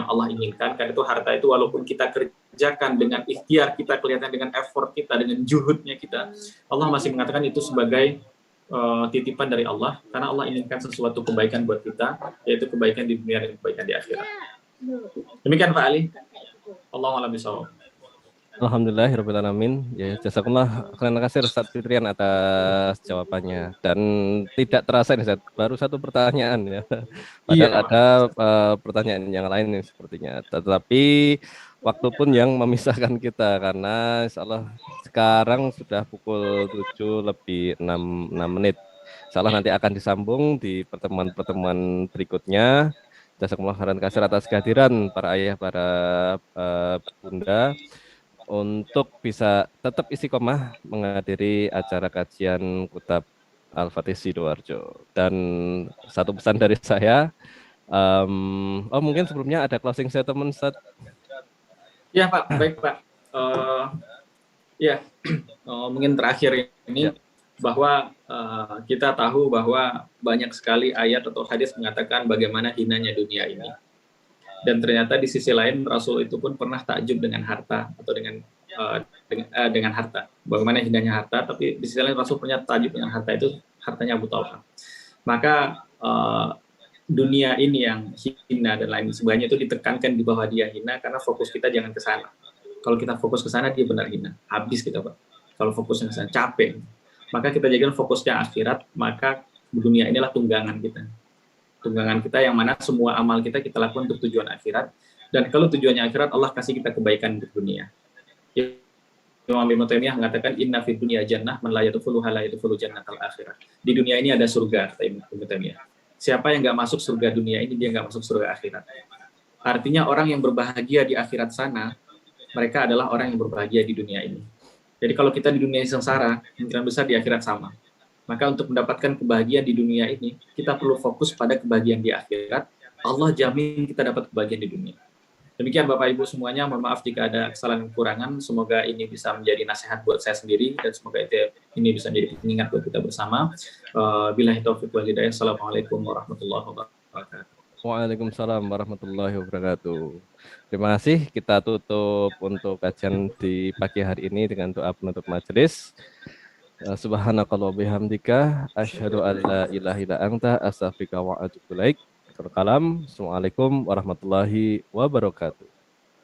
Allah inginkan. Karena itu harta itu walaupun kita kerjakan dengan ikhtiar kita, kelihatan dengan effort kita, dengan juhudnya kita, Allah masih mengatakan itu sebagai titipan dari Allah, karena Allah inginkan sesuatu kebaikan buat kita, yaitu kebaikan di dunia dan kebaikan di akhirat. Demikian Pak Ali. Allahu a'lam bishawab. Alhamdulillahirrahmanirrahim. Ya, jazakumullah khairan katsir Ustaz Fitrian atas jawabannya. Dan tidak terasa nih Ustaz, baru satu pertanyaan ya. Padahal ada pertanyaan yang lain nih sepertinya. Tetapi waktu pun yang memisahkan kita, karena insyaallah sekarang sudah pukul 7 lebih 6 menit. Insyaallah nanti akan disambung di pertemuan-pertemuan berikutnya. Jazakumullah khairan katsir atas kehadiran para ayah, para bunda, untuk bisa tetap istiqomah menghadiri acara kajian Kutab Al-Fatih Sidoarjo. Dan satu pesan dari saya, mungkin sebelumnya ada closing statement, Ustaz. Ya Pak, baik Pak. Mungkin terakhir ini bahwa kita tahu bahwa banyak sekali ayat atau hadis mengatakan bagaimana hinanya dunia ini. Dan ternyata di sisi lain Rasul itu pun pernah takjub dengan harta atau dengan harta. Bagaimana hinanya harta, tapi di sisi lain Rasul punya takjub dengan harta, itu hartanya Abu Talha. Maka dunia ini yang hina dan lain sebagainya itu ditekankan di bawah dia hina, karena fokus kita jangan ke sana. Kalau kita fokus ke sana dia benar hina, habis kita Pak. Kalau fokusnya ke sana capek. Maka kita jadikan fokusnya akhirat, maka dunia inilah tunggangan kita. Tunggangan kita yang mana semua amal kita lakukan untuk tujuan akhirat. Dan kalau tujuannya akhirat, Allah kasih kita kebaikan untuk dunia. Imam Ibnu Taimiyah mengatakan inna fid dunya jannah man la yadkhuluha la yadkhulu jannatal akhirah. Di dunia ini ada surga, kata Ibnu Taimiyah. Siapa yang enggak masuk surga dunia ini, dia enggak masuk surga akhirat. Artinya orang yang berbahagia di akhirat sana, mereka adalah orang yang berbahagia di dunia ini. Jadi kalau kita di dunia sengsara, kemungkinan besar di akhirat sama. Maka untuk mendapatkan kebahagiaan di dunia ini, kita perlu fokus pada kebahagiaan di akhirat. Allah jamin kita dapat kebahagiaan di dunia. Demikian Bapak Ibu semuanya, mohon maaf jika ada kesalahan dan kekurangan. Semoga ini bisa menjadi nasihat buat saya sendiri, dan semoga ini bisa menjadi pengingat buat kita bersama. Billahi taufiq wal hidayah. Assalamualaikum warahmatullahi wabarakatuh. Waalaikumsalam warahmatullahi wabarakatuh. Terima kasih. Kita tutup untuk kajian di pagi hari ini dengan doa penutup majelis. Subhanakallah bihamdika asyhadu an la ilaha illa anta astaghfiruka wa atubu ilaik. Kalam. Assalamualaikum warahmatullahi wabarakatuh.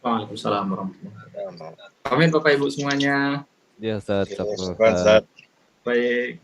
Waalaikumsalam warahmatullahi wabarakatuh. Amin Bapak Ibu semuanya. Ya, Ustaz. Baik. Baik.